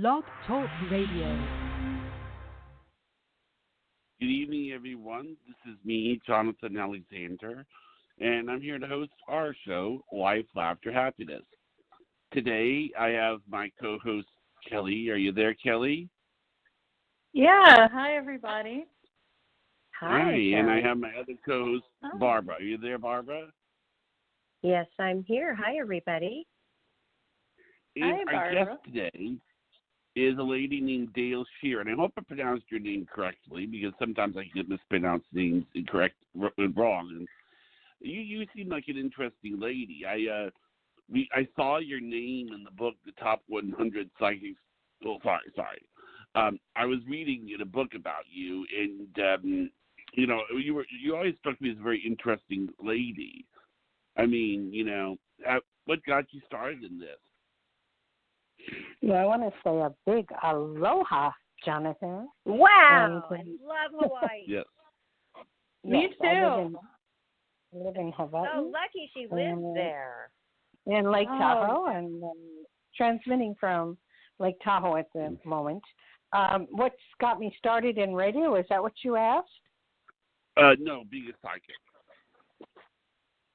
Blog Talk Radio. Good evening, everyone. This is me, Jonathan Alexander, and I'm here to host our show, Life, Laughter, Happiness. Today, I have my co-host, Kelly. Are you there, Kelly? Yeah. Hi, everybody. Hi, and I have my other co-host, Barbara. Are you there, Barbara? Yes, I'm here. Hi, everybody. And Hi, our Barbara. guest today is a lady named Dayle Schear, and I hope I pronounced your name correctly because sometimes I get mispronounced names incorrect and wrong. And you seem like an interesting lady. I saw your name in the book, The Top 100 Psychics. Oh, sorry. I was reading in a book about you, and you always struck me as a very interesting lady. I mean, what got you started in this? Yeah, I want to say a big aloha, Jonathan. Wow, I love Hawaii. Yes. Me too. I live in Hawaii. So lucky she lives there. In Lake Tahoe, and transmitting from Lake Tahoe at the moment. What's got me started in radio? Is that what you asked? No, being a psychic.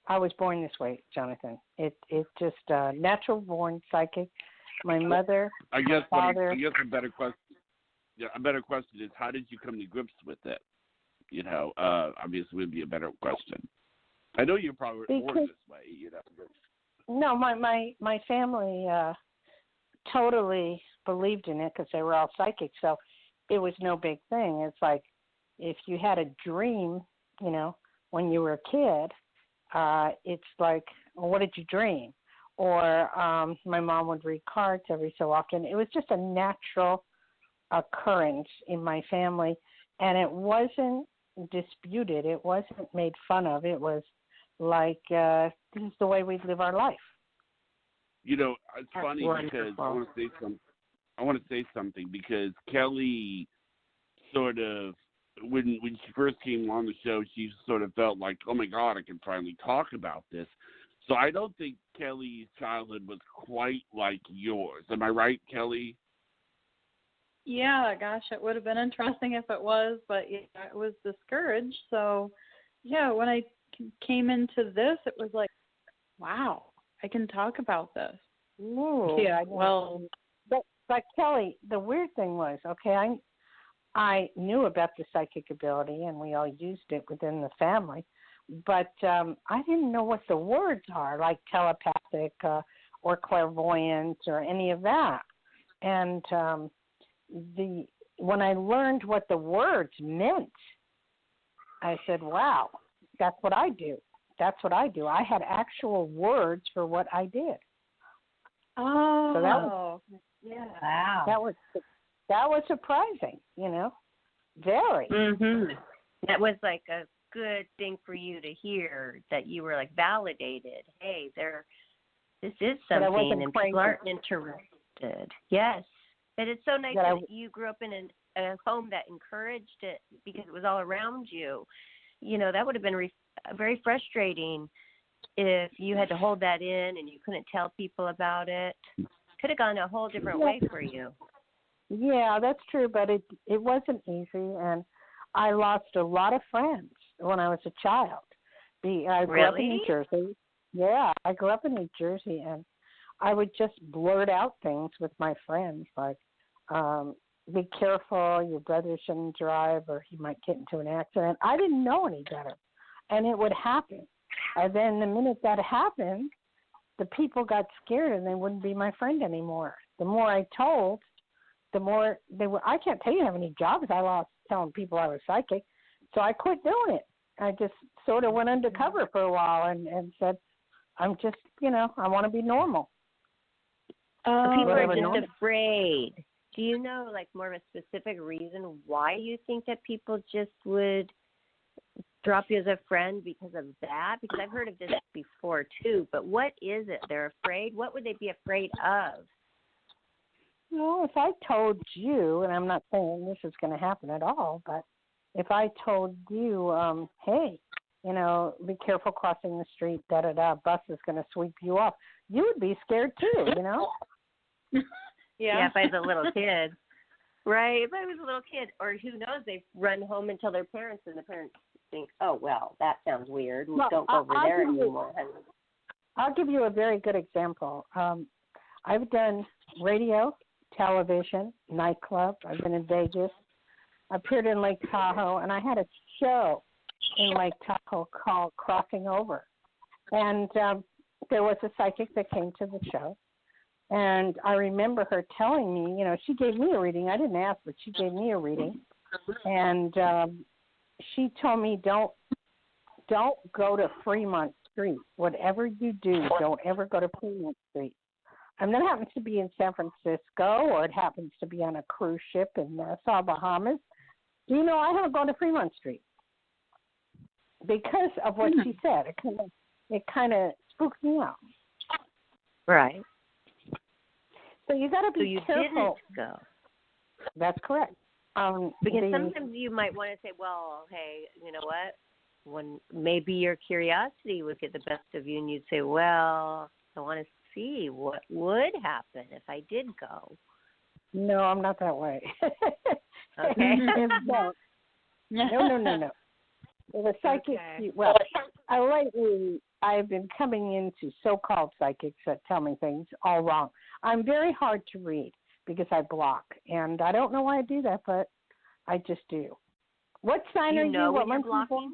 I was born this way, Jonathan. It's just a natural born psychic. My mother, I guess my father. I guess a better question. Yeah, a better question is how did you come to grips with it? Obviously would be a better question. I know you're probably born this way. No, my family totally believed in it because they were all psychic. So it was no big thing. It's like if you had a dream, when you were a kid, it's like, well, what did you dream? Or my mom would read cards every so often. It was just a natural occurrence in my family, and it wasn't disputed. It wasn't made fun of. It was like, this is the way we live our life. It's funny because I want to say something because Kelly sort of, when she first came on the show, she sort of felt like, oh my God, I can finally talk about this. So I don't think Kelly's childhood was quite like yours. Am I right, Kelly? Yeah, gosh, it would have been interesting if it was, but it was discouraged. So, yeah, when I came into this, it was like, wow, I can talk about this. Ooh. Yeah, well, but Kelly, the weird thing was, I knew about the psychic ability, and we all used it within the family. But I didn't know what the words are, like telepathic or clairvoyance or any of that. And when I learned what the words meant, I said, wow, that's what I do. That's what I do. I had actual words for what I did. Oh, so that was, wow. That was surprising, very. Mm-hmm. That was like a good thing for you to hear, that you were like validated. Hey, this is something, and people aren't interested. Yes, but it's so nice that you grew up in a home that encouraged it because it was all around you. That would have been very frustrating if you had to hold that in and you couldn't tell people about it. Could have gone a whole different way for you. Yeah, that's true, but it wasn't easy, and I lost a lot of friends when I was a child. I grew up in New Jersey. Yeah, I grew up in New Jersey, and I would just blurt out things with my friends like, be careful, your brother shouldn't drive or he might get into an accident. I didn't know any better, and it would happen. And then the minute that happened, the people got scared and they wouldn't be my friend anymore. The more I told, the more they were. I can't tell you how many jobs I lost telling people I was psychic, so I quit doing it. I just sort of went undercover for a while and said, I'm just, I want to be normal. So people are just afraid. Do you know, like, more of a specific reason why you think that people just would drop you as a friend because of that? Because I've heard of this before, too. But what is it? They're afraid? What would they be afraid of? Well, if I told you, and I'm not saying this is going to happen at all, but if I told you, hey, be careful crossing the street, bus is going to sweep you off, you would be scared too, Yeah. If I was a little kid. Right. If I was a little kid. Or who knows, they run home and tell their parents, and the parents think, oh, well, that sounds weird. Well, Don't go over there anymore. I'll give you a very good example. I've done radio, television, nightclub. I've been in Vegas. I appeared in Lake Tahoe, and I had a show in Lake Tahoe called Crossing Over. And there was a psychic that came to the show. And I remember her telling me, she gave me a reading. I didn't ask, but she gave me a reading. And she told me, don't go to Fremont Street. Whatever you do, don't ever go to Fremont Street. And that happens to be in San Francisco, or it happens to be on a cruise ship in Nassau, Bahamas. I haven't gone to Fremont Street because of what she said. It kind of spooked me out. Right. So you got to be careful. Didn't go. That's correct. Because sometimes you might want to say, well, hey, you know what? When maybe your curiosity would get the best of you, and you'd say, well, I want to see what would happen if I did go. No, I'm not that way. Okay. No. The psychics, well, I've been coming into so-called psychics that tell me things all wrong. I'm very hard to read because I block, and I don't know why I do that, but I just do. What sign are you? What month are you born?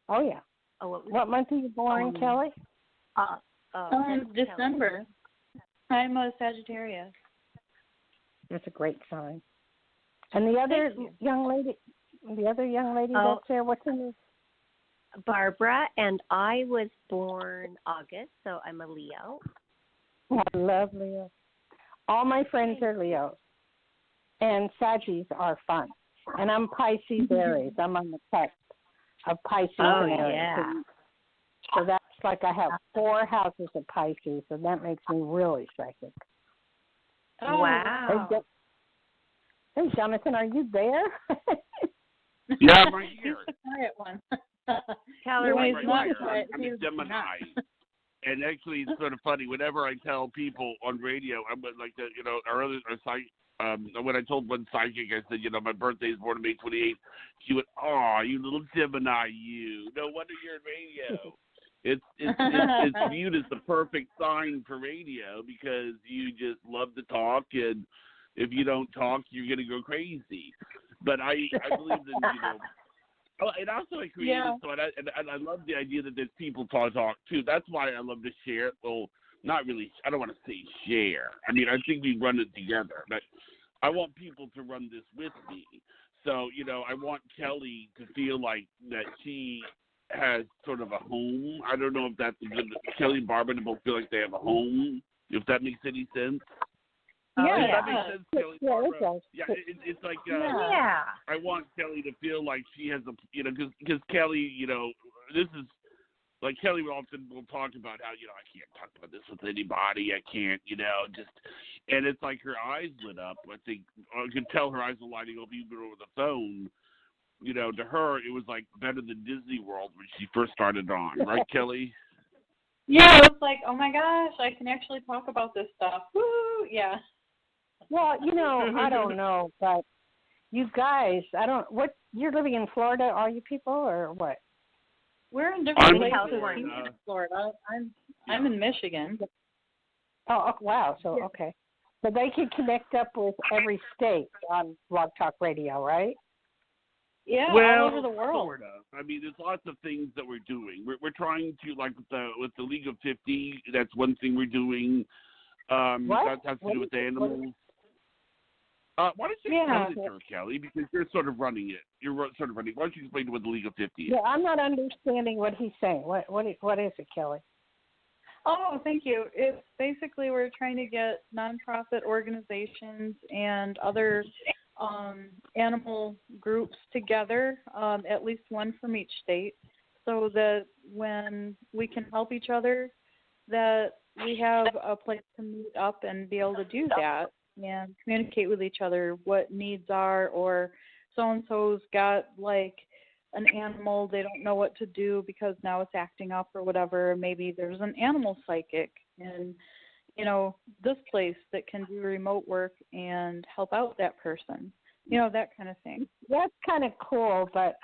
Oh, yeah. What month are you born, Kelly? December. I'm a Sagittarius. That's a great sign. And the other young lady that's there, what's her name? Barbara, and I was born August, so I'm a Leo. Oh, I love Leo. All my friends are Leos, and Saggies are fun. And I'm Pisces Aries. I'm on the cusp of Pisces and Aries. Yeah. So that's like I have 4 houses of Pisces, and that makes me really psychic. Oh, wow. Hey, Jonathan, are you there? Yeah, I'm right here. He's the quiet one. I'm a Gemini. And actually, it's sort of funny. Whenever I tell people on radio, I'm like, when I told one psychic, I said, my birthday is born on May 28th. She went, "Oh, you little Gemini, you! No wonder you're in radio." It's viewed as the perfect sign for radio because you just love to talk, and if you don't talk, you're gonna go crazy. But I believe that and also I created thought, and I love the idea that there's people talk too. That's why I love to share. Well, not really. I don't want to say share. I mean, I think we run it together, but I want people to run this with me. So I want Kelly to feel like that she has sort of a home. I don't know if that's Kelly and Barbara both feel like they have a home. If that makes any sense. Yeah, that makes sense, Kelly. It does. Yeah, it's like I want Kelly to feel like she has a because Kelly, this is like Kelly will talk about how I can't talk about this with anybody. I can't, and it's like her eyes lit up. I think I could tell her eyes were lighting up even over the phone. To her it was like better than Disney World when she first started on, right, Kelly? Yeah, it was like, oh my gosh, I can actually talk about this stuff. Woo! Yeah. Well, I don't know, but you guys, you're living in Florida, are you people, or what? We're in different places California. in Florida. I'm in Michigan. Oh, wow. So, okay. So they can connect up with every state on Blog Talk Radio, right? Yeah, all over the world. Sort of. I mean, there's lots of things that we're doing. We're trying to, like with the League of 50, that's one thing we're doing. That has to do with animals. Why don't you explain it to her, Kelly? Because you're sort of running it. You're sort of running. Why don't you explain what the League of 50 is? Yeah, I'm not understanding what he's saying. What is it, Kelly? Oh, thank you. It's basically we're trying to get nonprofit organizations and other animal groups together, at least one from each state, so that when we can help each other, that we have a place to meet up and be able to do that and communicate with each other what needs are, or so-and-so's got like an animal, they don't know what to do because now it's acting up or whatever. Maybe there's an animal psychic, and this place that can do remote work and help out that person, that kind of thing. That's kind of cool, but,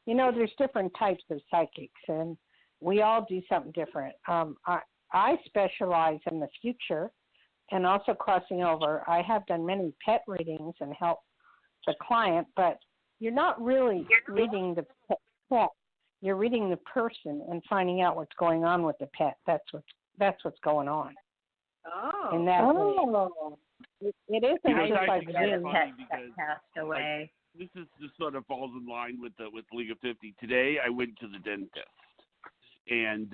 there's different types of psychics, and we all do something different. I specialize in the future and also crossing over. I have done many pet readings and helped the client, but you're not really reading the pet. You're reading the person and finding out what's going on with the pet. That's what's going on. Oh. And it isn't just like the pet that passed away. This sort of falls in line with League of 50. Today I went to the dentist, and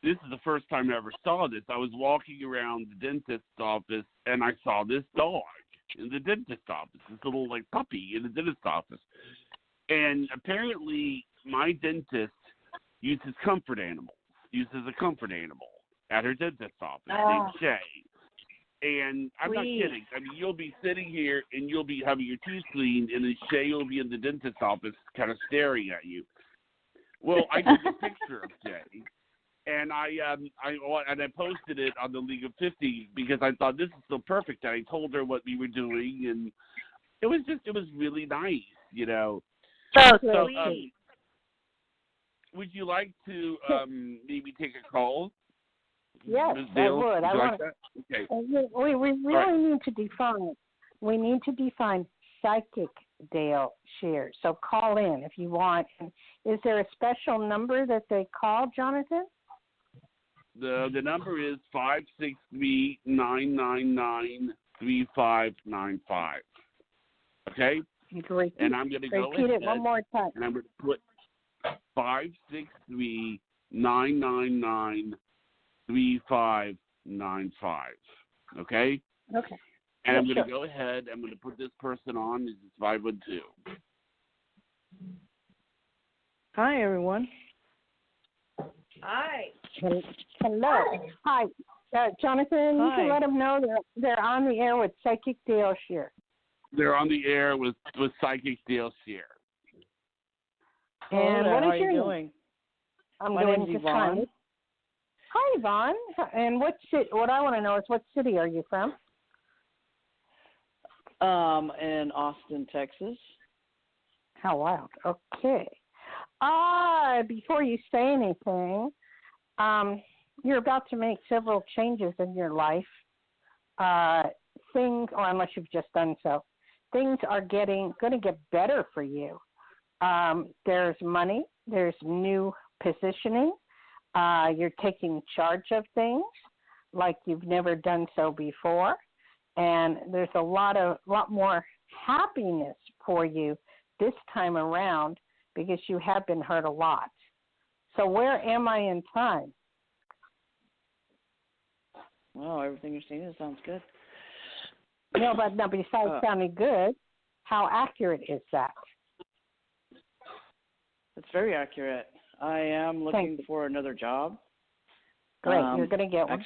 this is the first time I ever saw this. I was walking around the dentist's office, and I saw this dog in the dentist's office, this little puppy in the dentist's office. And apparently my dentist uses a comfort animal at her dentist's office named Shay. And I'm not kidding. I mean, you'll be sitting here and you'll be having your teeth cleaned, and then Shay will be in the dentist's office kind of staring at you. Well, I took a picture of Shay, and I posted it on the League of 50 because I thought this is so perfect. And I told her what we were doing, and it was really nice, So would you like to maybe take a call? Yes, I would. I want. Okay. We really need to define. We need to define psychic Dayle Schear. So call in if you want. And is there a special number that they call, Jonathan? The number is 563-999-3595. Okay? Great. And I'm going to go ahead. Repeat it one more time. And I'm going to put 563-999-3595. Okay? Okay. And I'm going to go ahead. I'm going to put this person on. This is 512. Hi, everyone. Hi. Hello. Hi. Jonathan, Hi. you can let them know they're on the air with Psychic Dayle Schear. They're on the air with Psychic Dayle Schear. And what how are is your you name? doing? I'm My doing name's just Yvonne. fine. Hi, Yvonne. And what I want to know is what city are you from? In Austin, Texas. How wild. Okay. Before you say anything, you're about to make several changes in your life. Things, or unless you've just done so, things are going to get better for you. There's money. There's new positioning. You're taking charge of things like you've never done so before. And there's a lot more happiness for you this time around because you have been hurt a lot. So where am I in time? Wow, everything you're saying sounds good. No, but now besides sounding good, how accurate is that? It's very accurate. I am looking for another job. Great, you're going to get one.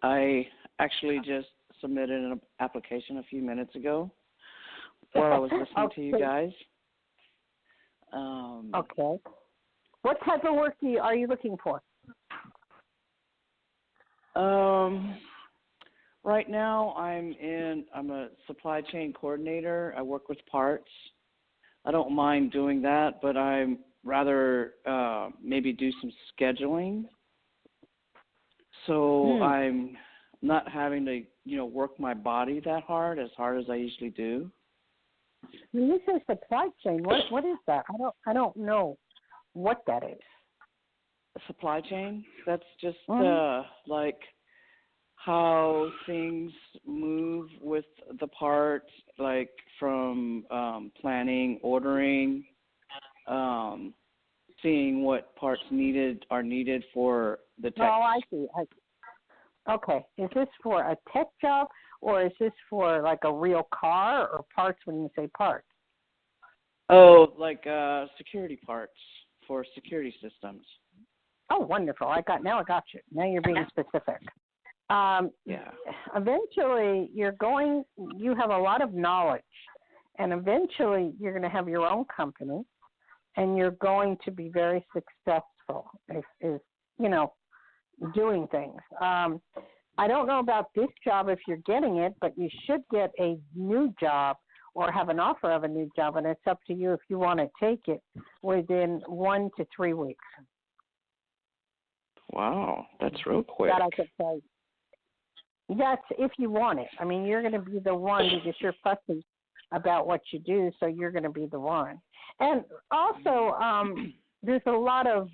I actually just submitted an application a few minutes ago while I was listening to you guys. Okay. What type of work are you looking for? Right now I'm a supply chain coordinator. I work with parts. I don't mind doing that, but I'm rather maybe do some scheduling. So I'm not having to, work my body that hard as I usually do. When you say supply chain, what is that? I don't know what that is. Supply chain? That's just like how things move with the parts, like from planning, ordering, seeing what parts are needed for the tech. Oh, I see. Okay. Is this for a tech job, or is this for like a real car, or parts when you say parts? Oh, like security parts for security systems. Oh, wonderful. I got you. Now you're being specific. Yeah. Eventually, you have a lot of knowledge, and eventually you're going to have your own company, and you're going to be very successful. doing things. I don't know about this job if you're getting it, but you should get a new job or have an offer of a new job, and it's up to you if you want to take it within 1 to 3 weeks. Wow, that's real quick. That I could say. That's if you want it. I mean, you're going to be the one because you're fussy about what you do, so you're going to be the one. And also, there's a lot of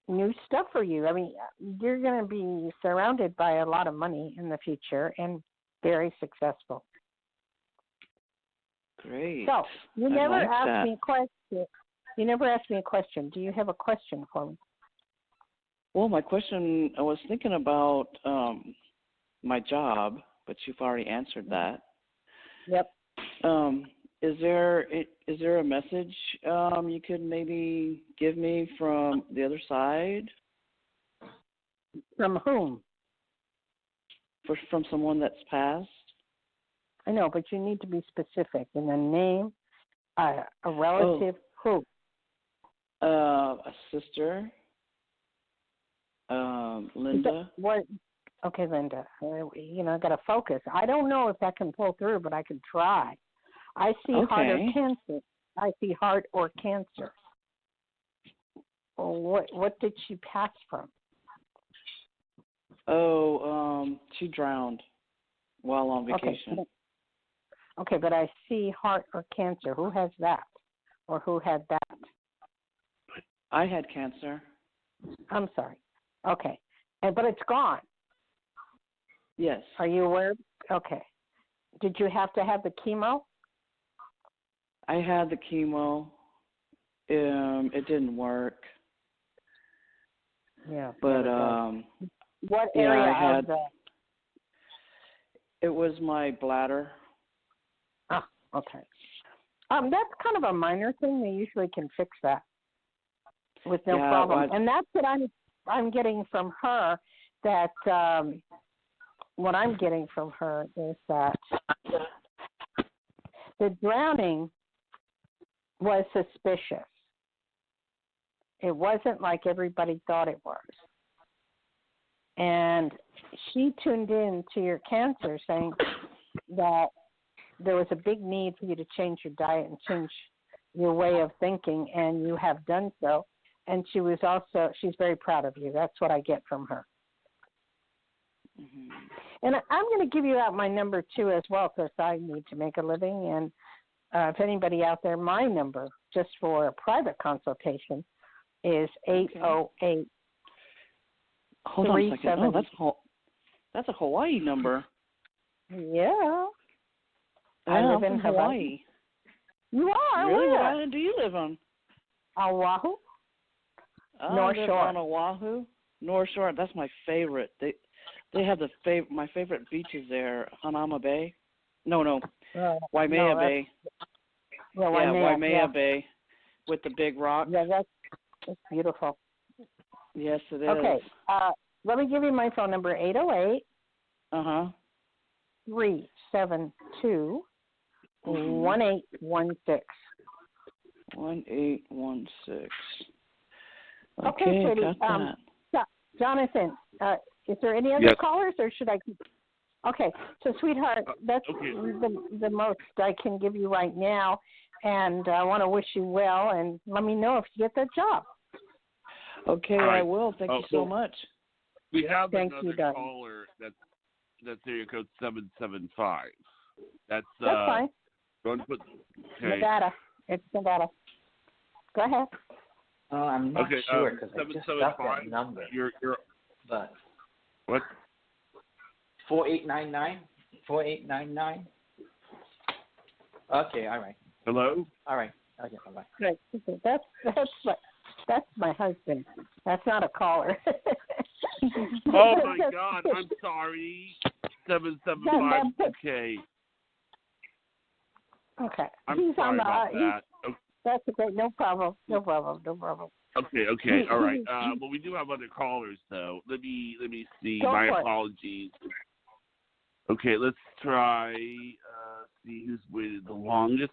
new stuff for you. I mean, you're going to be surrounded by a lot of money in the future and very successful. Great. So you never like asked that. me a question. You never asked me a question. Do you have a question for me? Well, my question, I was thinking about my job, but you've already answered that. Yep. Is there a message you could maybe give me from the other side? From whom? From someone that's passed? I know, but you need to be specific. In the name, a relative, who? A sister. Linda. What? Okay, Linda. I got to focus. I don't know if that can pull through, but I can try. I see heart or cancer. I see heart or cancer. Well, what did she pass from? She drowned while on vacation. Okay, but I see heart or cancer. Who has that? Or who had that? I had cancer. I'm sorry. Okay. But it's gone. Yes. Are you aware? Okay. Did you have to have the chemo? I had the chemo. It didn't work. Yeah. But what area of the? It was my bladder. Ah, okay. That's kind of a minor thing. They usually can fix that with no problem. And that's what I'm getting from her. That what I'm getting from her is that the drowning was suspicious. It wasn't like everybody thought it was. And she tuned in to your cancer saying that there was a big need for you to change your diet and change your way of thinking, and you have done so. And she's very proud of you. That's what I get from her. Mm-hmm. And I'm going to give you out my number, too, as well, because I need to make a living. And if anybody out there, my number, just for a private consultation, is 808. Hold on a second. Oh, that's a Hawaii number. Yeah. I live in Hawaii. You are? Really? Where? What island do you live on? Oahu. North Shore. On Oahu. North Shore. That's my favorite. They have my favorite beaches there. Hanauma Bay. No. Waimea Bay. Yeah, Waimea Bay with the big rock. Yeah, that's beautiful. Yes, it is. Okay. Let me give you my phone number, 808 372 1816. 1816. Okay, sweetie. Got that. Jonathan, is there any other callers, or should I keep? Okay, so sweetheart, that's the most I can give you right now, and I want to wish you well, and let me know if you get that job. Okay, right. I will. Thank you so much. We have another caller that's area code 775. That's fine. Nevada. It's Nevada. Go ahead. Oh, I'm not sure because I just got that number. But what? 4899. 4899. Okay, all right. Hello. All right. Okay, bye bye. Right. That's my husband. That's not a caller. Oh my God! I'm sorry. 775. Okay. Okay. I'm sorry about that. That's okay. No problem. Okay. All right. Well, we do have other callers, though. Let me see. My apologies. Okay, let's try. See who's waited the longest.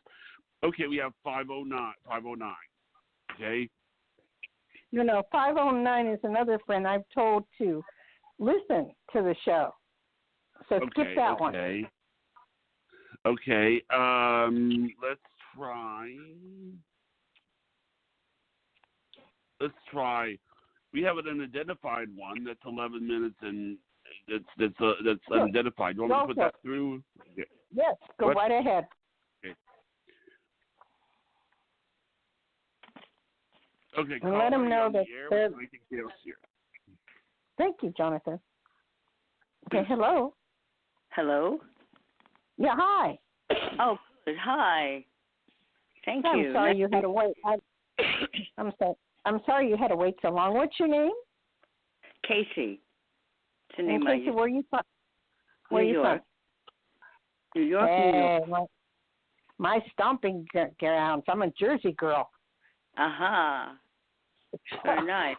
Okay, we have 509. Okay. 509 is another friend I've told to listen to the show. So skip that one. Okay. Let's try. We have an unidentified one that's 11 minutes and that's unidentified. You want me to put that through? Yeah. Yes, go right ahead. Okay. And let them know that they're... Thank you, Jonathan. Okay, hello. Hello? Yeah, hi. Oh, good. Hi. Thank you. I'm sorry you had to wait. I'm sorry you had to wait so long. What's your name? Casey. It's the name Casey, where are you from? New York. New York, hey, New York. My stomping grounds. I'm a Jersey girl. Aha. Very nice.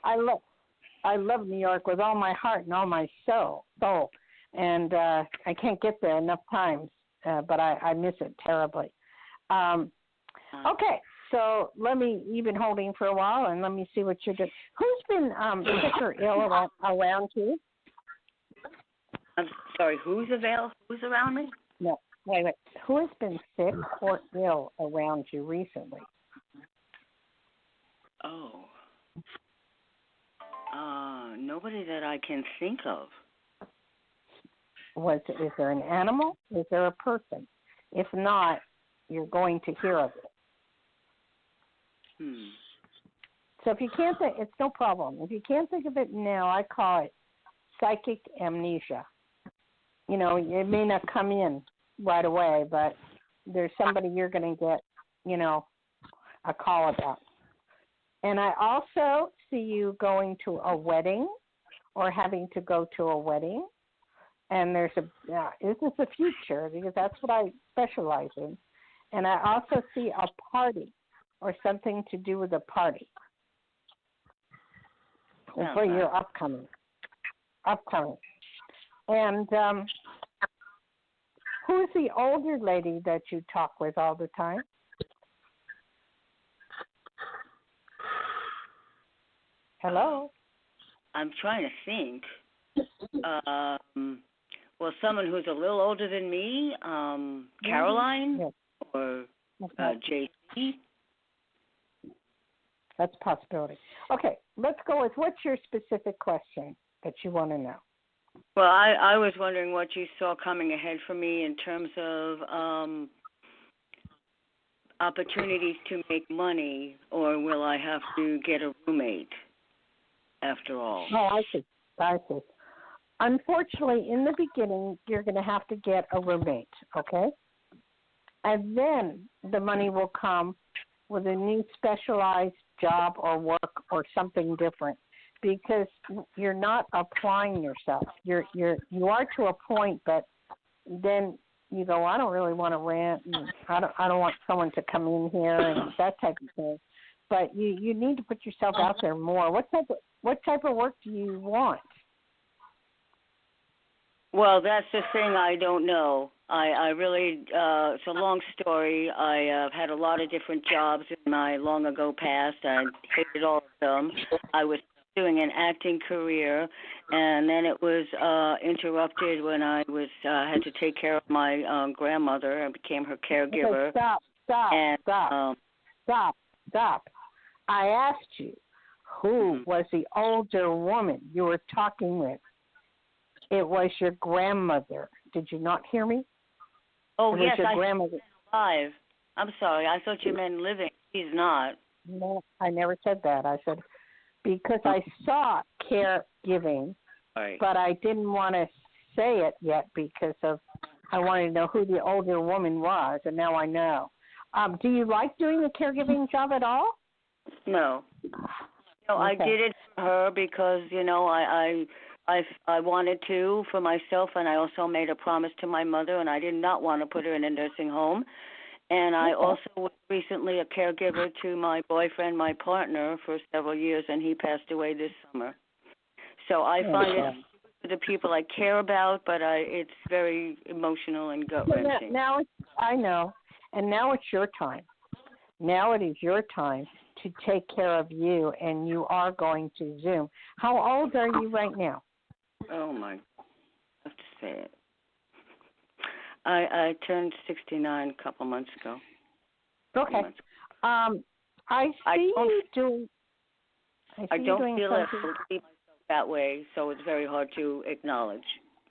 I love New York with all my heart and all my soul. And I can't get there enough times, but I miss it terribly. Okay, so you've been holding for a while, and let me see what you're doing. Who's been sick or ill around you? I'm sorry, who's around me? No, wait. Who has been sick or ill around you recently? Oh. Nobody that I can think of. Is there an animal? Is there a person? If not, you're going to hear of it. So if you can't think, it's no problem. If you can't think of it now, I call it psychic amnesia. It may not come in right away, but there's somebody you're going to get, a call about. And I also see you going to a wedding or having to go to a wedding. And is this a future? Because that's what I specialize in. And I also see a party or something to do with a party. For your upcoming. And who's the older lady that you talk with all the time? Hello? I'm trying to think. Well, someone who's a little older than me, Caroline or JC. That's a possibility. Okay, let's go with what's your specific question that you want to know? Well, I was wondering what you saw coming ahead for me in terms of opportunities to make money, or will I have to get a roommate after all? Oh, I see. Unfortunately, in the beginning, you're going to have to get a roommate, okay? And then the money will come with a new specialized job or work or something different, because you're not applying yourself. You are to a point, but then you go, I don't really want to rent, and I don't want someone to come in here and that type of thing. But you need to put yourself out there more. What type of work do you want? Well, that's the thing I don't know. I really, it's a long story. I had a lot of different jobs in my long ago past. I hated all of them. I was doing an acting career, and then it was interrupted when I was had to take care of my grandmother. I became her caregiver. Okay, stop. I asked you, who was the older woman you were talking with? It was your grandmother. Did you not hear me? Oh, yes, your grandmother. Alive. I'm sorry. I thought you meant living. She's not. No, I never said that. I said because I saw caregiving, right, but I didn't want to say it yet because I wanted to know who the older woman was, and now I know. Do you like doing the caregiving job at all? No. No, okay. I did it for her because, I wanted to for myself, and I also made a promise to my mother, and I did not want to put her in a nursing home. And I also was recently a caregiver to my boyfriend, my partner, for several years, and he passed away this summer. So I find it for the people I care about, but it's very emotional and gut-wrenching. Now I know, and now it's your time. Now it is your time to take care of you, and you are going to Zoom. How old are you right now? Oh, my. I have to say it. I turned 69 a couple months ago. Okay. I don't feel that I would see myself that way, so it's very hard to acknowledge.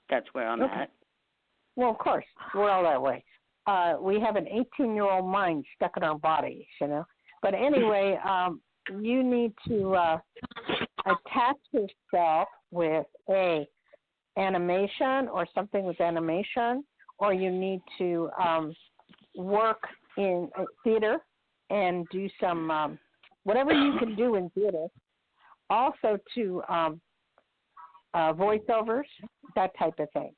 That's where I'm at. Well, of course, we're all that way. We have an 18-year-old mind stuck in our bodies, you know. But anyway, you need to attach yourself with animation or something with animation, or you need to work in theater and do some whatever you can do in theater. Also to voiceovers, that type of thing.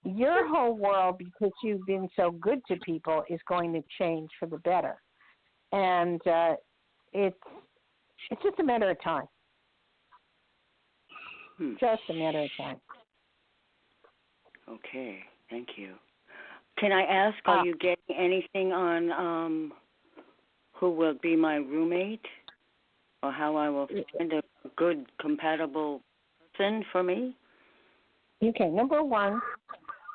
Your whole world, because you've been so good to people, is going to change for the better. And it's just a matter of time. Just a matter of time. Okay, thank you. Can I ask, are you getting anything on who will be my roommate, or how I will find a good, compatible person for me? Okay, number one,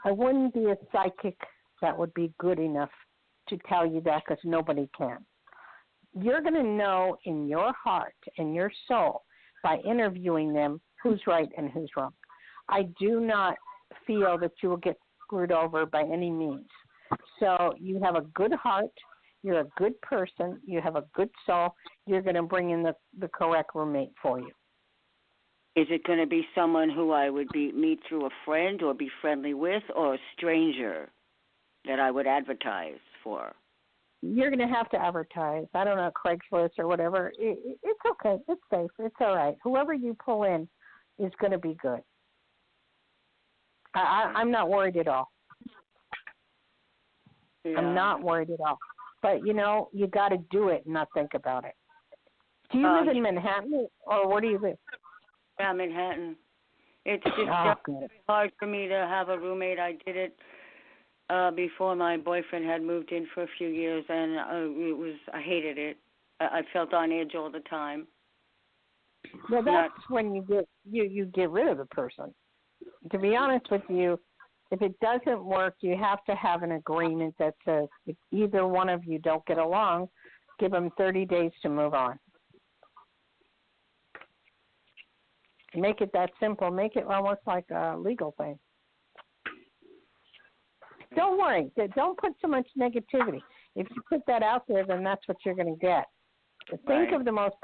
I wouldn't be a psychic that would be good enough to tell you that, because nobody can. You're going to know in your heart and your soul by interviewing them who's right and who's wrong. I do not feel that you will get screwed over by any means. So you have a good heart, you're a good person, you have a good soul, you're going to bring in the correct roommate for you. Is it going to be someone who I would meet through a friend or be friendly with, or a stranger that I would advertise for? You're going to have to advertise. I don't know, Craigslist or whatever. It's okay. It's safe. It's all right. Whoever you pull in is going to be good. I'm not worried at all. Yeah. I'm not worried at all. But, you know, you got to do it and not think about it. Do you live in Manhattan, or where do you live? Yeah, Manhattan. It's just very hard for me to have a roommate. I did it before my boyfriend had moved in for a few years, and I hated it. I felt on edge all the time. Well, that's when you get rid of the person. To be honest with you, if it doesn't work, you have to have an agreement that says if either one of you don't get along, give them 30 days to move on. Make it that simple. Make it almost like a legal thing. Don't worry. Don't put so much negativity. If you put that out there, then that's what you're going to get. But think of the most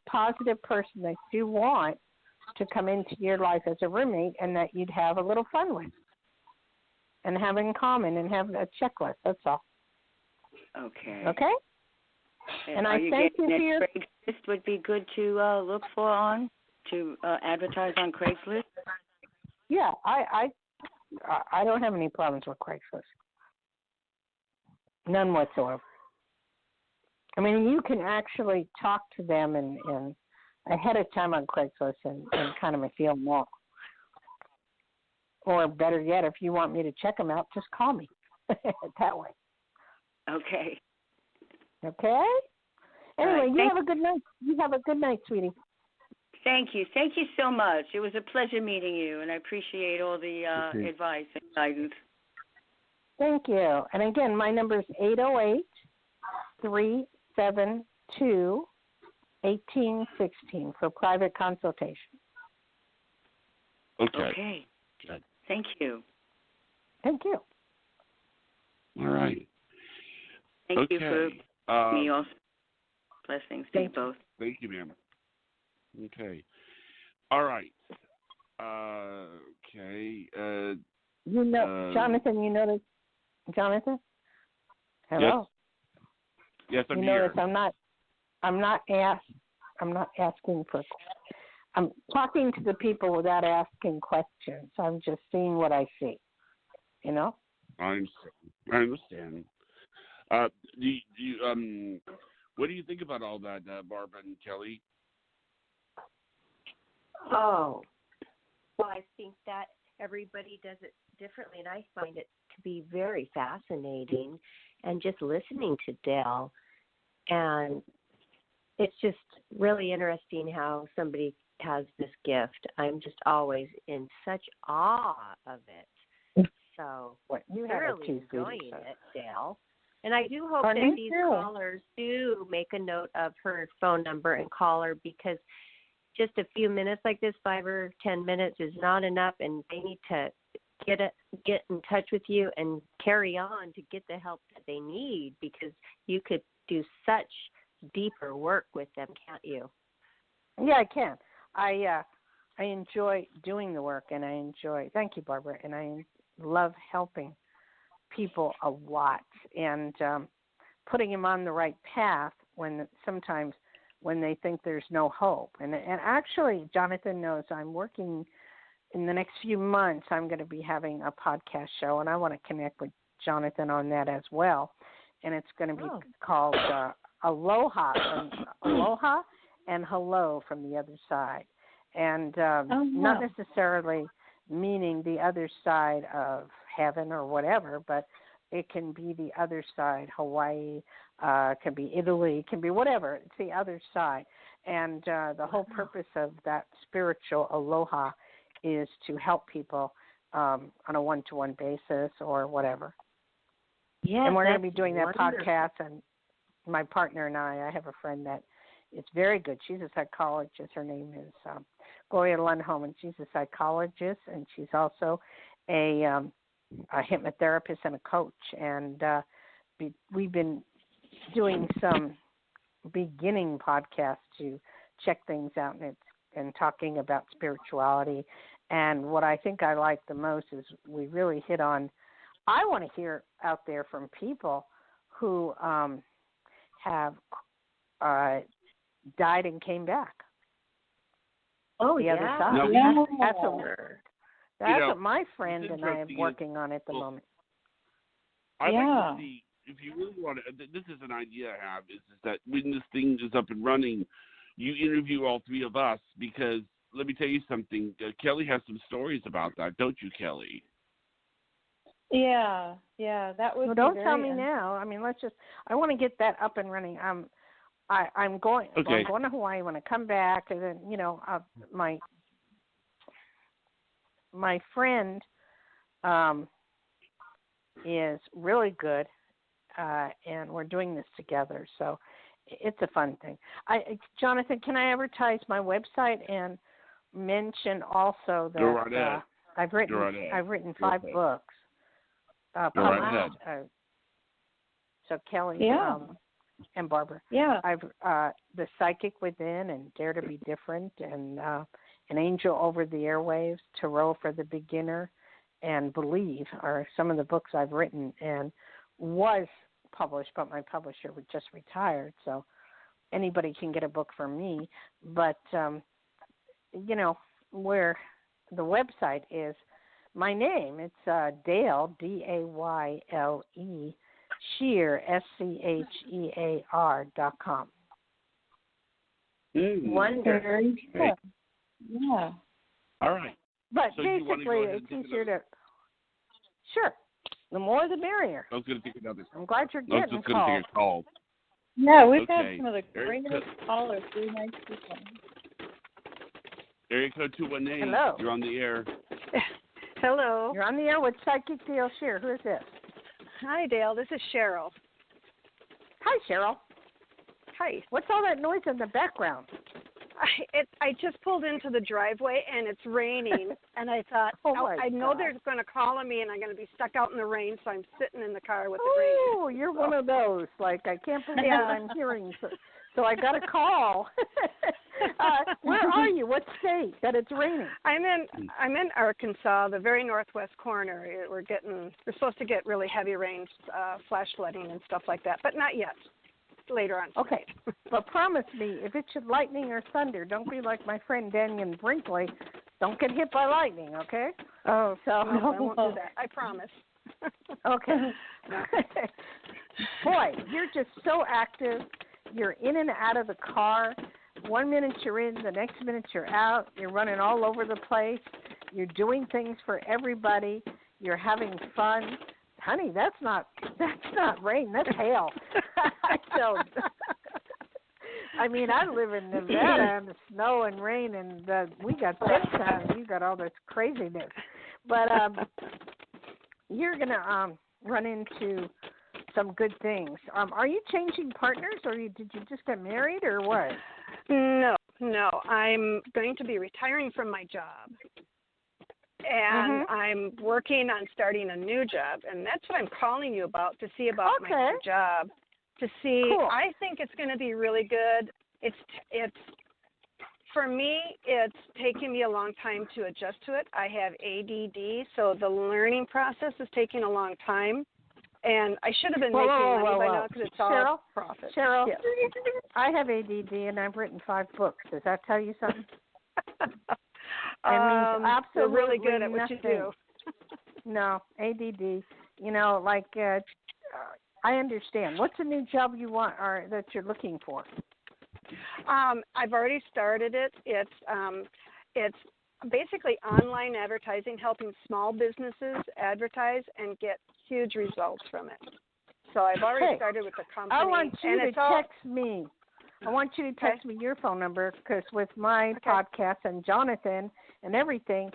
positive person that you want to come into your life as a roommate, and that you'd have a little fun with and have in common and have a checklist. That's all. Okay. Okay? And I thank you for your... Craigslist would be good to look for on, to advertise on Craigslist? Yeah, I don't have any problems with Craigslist. None whatsoever. I mean, you can actually talk to them and ahead of time on Craigslist and kind of feel more. Or better yet, if you want me to check them out, just call me that way. Okay. Okay? Anyway, you have a good night. You have a good night, sweetie. Thank you. Thank you so much. It was a pleasure meeting you, and I appreciate all the advice and guidance. Thank you. And again, my number is 808-372-1816 for private consultation. Okay. Good. Thank you. Thank you. All right. Thank you for me also. Blessings to you both. Thank you, ma'am. Okay. All right. Okay. Jonathan, you notice? Jonathan? Hello? Yes, I'm here. Notice I'm not asking for... I'm talking to the people without asking questions. I'm just seeing what I see. You know? I understand. What do you think about all that, Barbara and Kelly? Oh, well, I think that everybody does it differently, and I find it to be very fascinating. And just listening to Dayle, and it's just really interesting how somebody has this gift. I'm just always in such awe of it. So you thoroughly enjoying it, Dayle. And I do hope that these callers do make a note of her phone number and call her, because just a few minutes like this, 5 or 10 minutes, is not enough, and they need to get in touch with you and carry on to get the help that they need, because you could do such deeper work with them, can't you? Yeah, I can. I enjoy doing the work, and thank you, Barbara, and I love helping people a lot, and putting them on the right path sometimes when they think there's no hope. And actually, Jonathan knows I'm working in the next few months. I'm going to be having a podcast show, and I want to connect with Jonathan on that as well. And it's going to be called Aloha and Hello from the Other Side. And not necessarily meaning the other side of heaven or whatever, but it can be the other side, Hawaii, it can be Italy, it can be whatever. It's the other side. And the whole purpose of that spiritual aloha is to help people on a one-to-one basis or whatever. Yeah, and we're going to be doing that podcast, and my partner and I have a friend that is very good. She's a psychologist. Her name is Gloria Lundholm, and she's a psychologist, and she's also a hypnotherapist and a coach. And we've been doing some beginning podcasts to check things out and talking about spirituality. And what I think I like the most is we really hit on, I want to hear out there from people who have died and came back. Oh, the yeah. other side. No, That's what my friend and I am working on at the moment. I like to see, if you really want to, this is an idea I have, is that when this thing is up and running, you interview all three of us, because let me tell you something, Kelly has some stories about that, don't you, Kelly? Yeah, that would. Well, don't tell me now. I mean, I want to get that up and running. I'm going. Okay. I'm going to Hawaii when I come back, and then my friend is really good, and we're doing this together. So it's a fun thing. Jonathan, can I advertise my website and mention also that I've written 5 books. Go right ahead. So Kelly and Barbara. Yeah. I've The Psychic Within and Dare to Be Different, and An Angel Over the Airwaves, Tarot for the Beginner, and Believe are some of the books I've written and was published, but my publisher just retired, so anybody can get a book from me. But where the website is my name. It's Dayle, Dayle, Schear, SCHEAR.com. Wonderful. Yeah. All right. But so basically, it's easier to. Sure. The more, the merrier. I was going to take another. I'm glad you're getting I was just going to take a call. Yeah, we've had some of the greatest callers. Really nice people. Area code 218. Hello. You're on the air. Hello. You're on the air with Psychic Dayle Schear. Who is this? Hi, Dayle. This is Cheryl. Hi, Cheryl. Hi. What's all that noise in the background? I just pulled into the driveway, and it's raining, and I thought, I know they're going to call on me, and I'm going to be stuck out in the rain, so I'm sitting in the car with the rain. Oh, you're one of those. Like, I can't believe what I'm hearing, so I got a call. Where are you? What state that it's raining? I'm in Arkansas, the very northwest corner. We're supposed to get really heavy rains, flash flooding and stuff like that, but not yet. Later on. Okay, but promise me, if it should lightning or thunder, don't be like my friend Daniel Brinkley. Don't get hit by lightning, okay? Oh, so no, I won't do that. I promise. Okay. Boy, you're just so active. You're in and out of the car. 1 minute you're in, the next minute you're out. You're running all over the place. You're doing things for everybody. You're having fun. Honey, that's not rain. That's hail. So I mean, I live in Nevada and the snow and rain, and we got sunshine, and you got all this craziness. But you're gonna run into some good things. Are you changing partners, or did you just get married, or what? No. I'm going to be retiring from my job, and I'm working on starting a new job, and that's what I'm calling you about, to see about my new job. To see, cool. I think it's going to be really good. It's for me, it's taken me a long time to adjust to it. I have ADD, so the learning process is taking a long time. And I should have been making money by now because it's all profit. Cheryl, yes. I have ADD and I've written 5 books. Does that tell you something? It means absolutely you're really good at nothing. what you do. No, ADD. You know, like I understand. What's a new job you want or that you're looking for? I've already started it. It's basically online advertising, helping small businesses advertise and get huge results from it. So I've already started with the company. I want you to text me. I want you to text me your phone number because with my podcast and Jonathan and everything,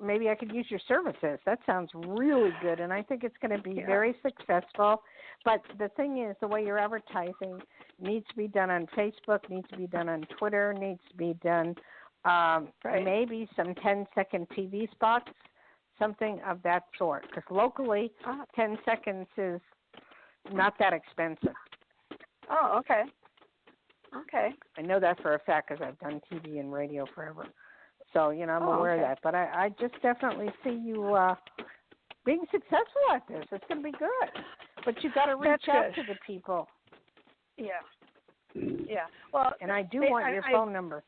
maybe I could use your services. That sounds really good, and I think it's going to be very successful. But the thing is, the way you're advertising needs to be done on Facebook, needs to be done on Twitter, needs to be done maybe some 10-second TV spots, something of that sort. Because locally, 10 seconds is not that expensive. Oh, okay. Okay. I know that for a fact because I've done TV and radio forever. So, you know, I'm aware of that. But I just definitely see you being successful at this. It's going to be good. But you got to reach out to the people. Yeah. Yeah. Well, and I do want your phone number.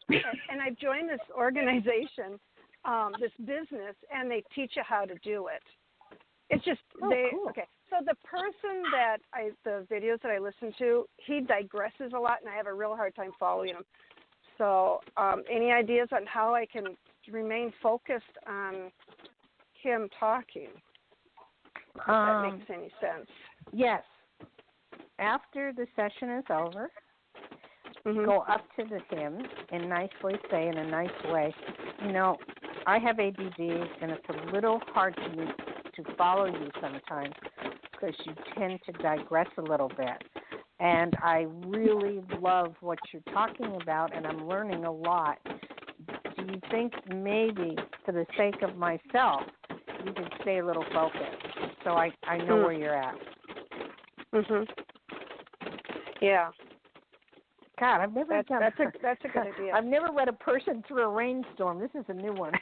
And I've joined this organization, this business, and they teach you how to do it. It's just cool. Okay. So the person that the videos that I listen to, he digresses a lot, and I have a real hard time following him. So, any ideas on how I can remain focused on him talking? If that makes any sense. Yes. After the session is over, go up to him and nicely say in a nice way, you know, I have ADD and it's a little hard to follow you sometimes because you tend to digress a little bit. And I really love what you're talking about and I'm learning a lot. Do you think maybe for the sake of myself, you could stay a little focused so I know where you're at? Yeah. God, I've never done that's a good idea. I've never read a person through a rainstorm. This is a new one.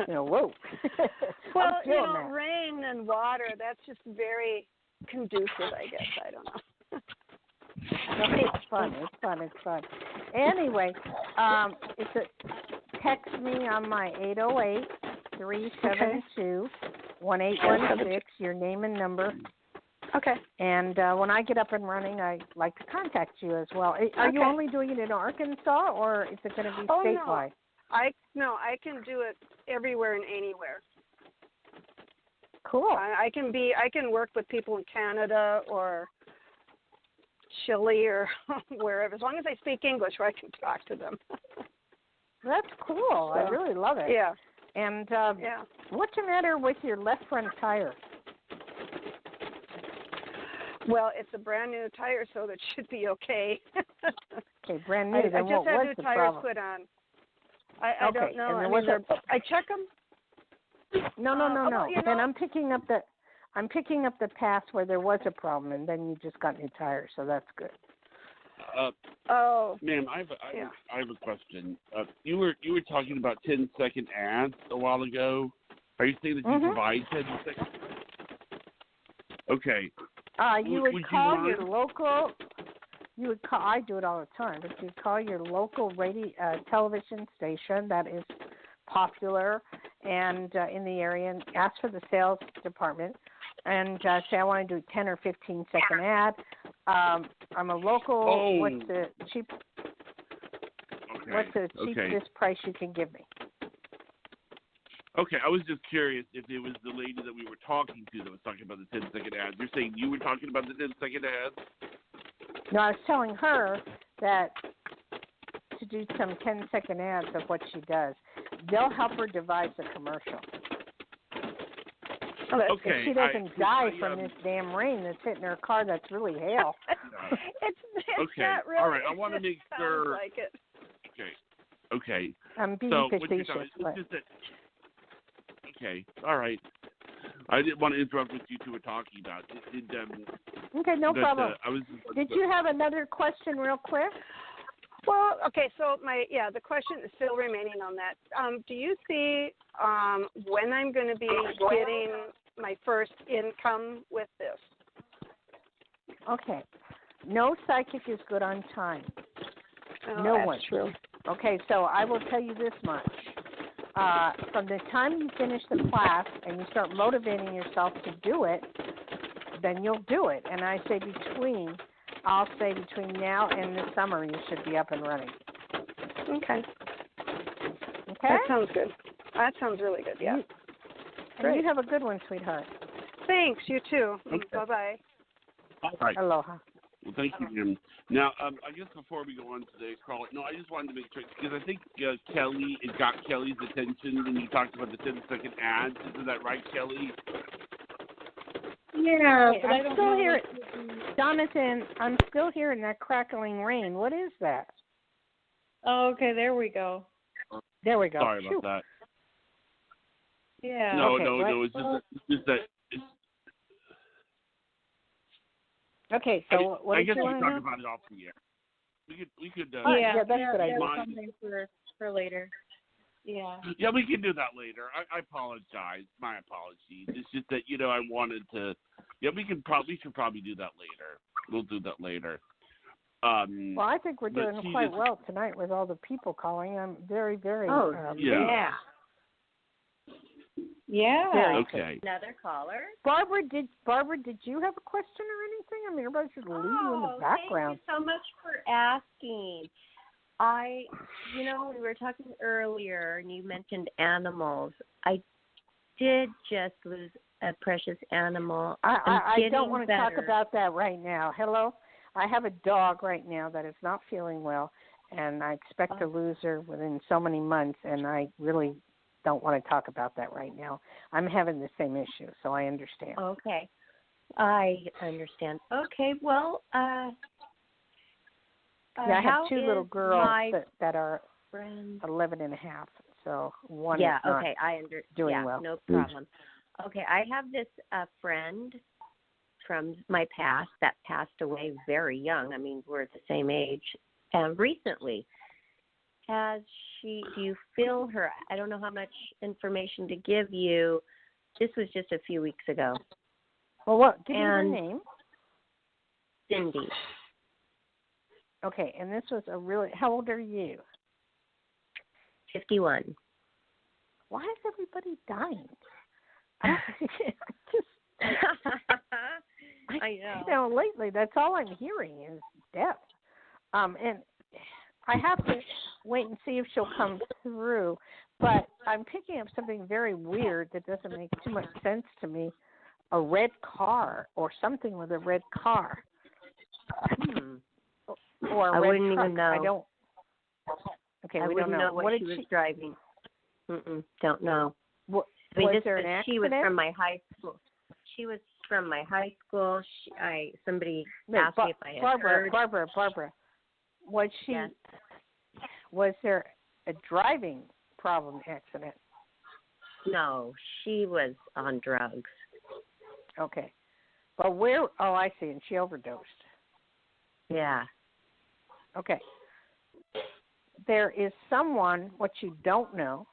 You know, whoa. Well, you know, rain and water, that's just very conducive, I guess. I don't know. It's fun. Anyway, text me on my 808-372-1816, your name and number. Okay. And when I get up and running, I like to contact you as well. Are you only doing it in Arkansas, or is it going to be statewide? No, I can do it everywhere and anywhere. Cool. I can work with people in Canada or Chile or wherever, as long as I speak English, where I can talk to them. That's cool. So, I really love it. Yeah. And what's the matter with your left front tire? Well, it's a brand new tire, so that should be okay. Okay, brand new. I just had new tires put on. I don't know. I check them. No. And I'm picking up the past where there was a problem, and then you just got new tires, so that's good. Ma'am, I have a question. You were talking about 10-second ads a while ago. Are you saying that you provide 10 seconds? Okay. You would call your local. You would call. I do it all the time, but you call your local radio, television station that is popular and in the area, and ask for the sales department, and say I want to do 10 or 15-second ad. I'm a local. What's the cheapest price you can give me? Okay, I was just curious if it was the lady that we were talking to that was talking about the 10-second ads. You're saying you were talking about the 10-second ads? No, I was telling her that to do some 10-second ads of what she does. They'll help her devise a commercial. Okay. If she doesn't die from this damn rain that's hitting her car, that's really hail. It's okay. not really. All right. I want to make sure. Like it. Okay. I'm being facetious. Okay. All right. I didn't want to interrupt what you two were talking about. Okay, no problem. Did you have another question real quick? Well, okay, so the question is still remaining on that. Do you see when I'm going to be getting my first income with this? Okay. No psychic is good on time. Oh, no that's one. True. Okay, so I will tell you this much. From the time you finish the class and you start motivating yourself to do it, then you'll do it. And I say I'll say between now and the summer you should be up and running. Okay. Okay? That sounds good. That sounds really good, yeah. And you have a good one, sweetheart. Thanks, you too. Okay. Bye-bye. All right. Aloha. Well, thank you, Jim. Now, I guess before we go on to today's call, I just wanted to make sure, because I think Kelly, it got Kelly's attention when you talked about the 10-second ads. Isn't that right, Kelly? Yeah, but I'm still hearing, Jonathan, I'm still hearing that crackling rain. What is that? Oh, okay, there we go. There we go. Sorry about that. Yeah. No, okay, it's just that. Okay, so what I did guess you we want could to talk know? about it off the air. We could. Yeah, that's a good idea. Something for later. Yeah. Yeah, we can do that later. I apologize. My apologies. It's just that I wanted to. Yeah, we should probably do that later. We'll do that later. Well, I think we're doing quite well tonight with all the people calling. I'm very, very. Yeah. Yeah. Okay. Another caller. Barbara, did you have a question or anything? I mean, everybody's just leaving you in the background. Thank you so much for asking. We were talking earlier, and you mentioned animals. I did just lose a precious animal. I don't want to better. talk about that right now. Hello? I have a dog right now that is not feeling well, and I expect to lose her within so many months, and I really don't want to talk about that right now. I'm having the same issue, so I understand. Okay. I understand. Okay, well, I have two little girls that are 11 and a half, so one is not doing well. No problem. Okay, I have this friend from my past that passed away very young. I mean, we're the same age. And recently, do you feel her? I don't know how much information to give you. This was just a few weeks ago. Well, give me her name. Cindy. Okay, and this was how old are you? 51. Why is everybody dying? I know. Lately, that's all I'm hearing is death. And I have to wait and see if she'll come through. But I'm picking up something very weird that doesn't make too much sense to me. A red car or something with a red car. Or a I red wouldn't truck. even know. I don't. Okay, I we wouldn't don't know. what she was driving. Don't know. Was there an accident? She was from my high school. Somebody asked me if I had heard. Barbara. Was she? Yes. Was there a driving problem accident? No, she was on drugs. Okay. But where? Oh, I see. And she overdosed. Yeah. Okay. There is someone, what you don't know,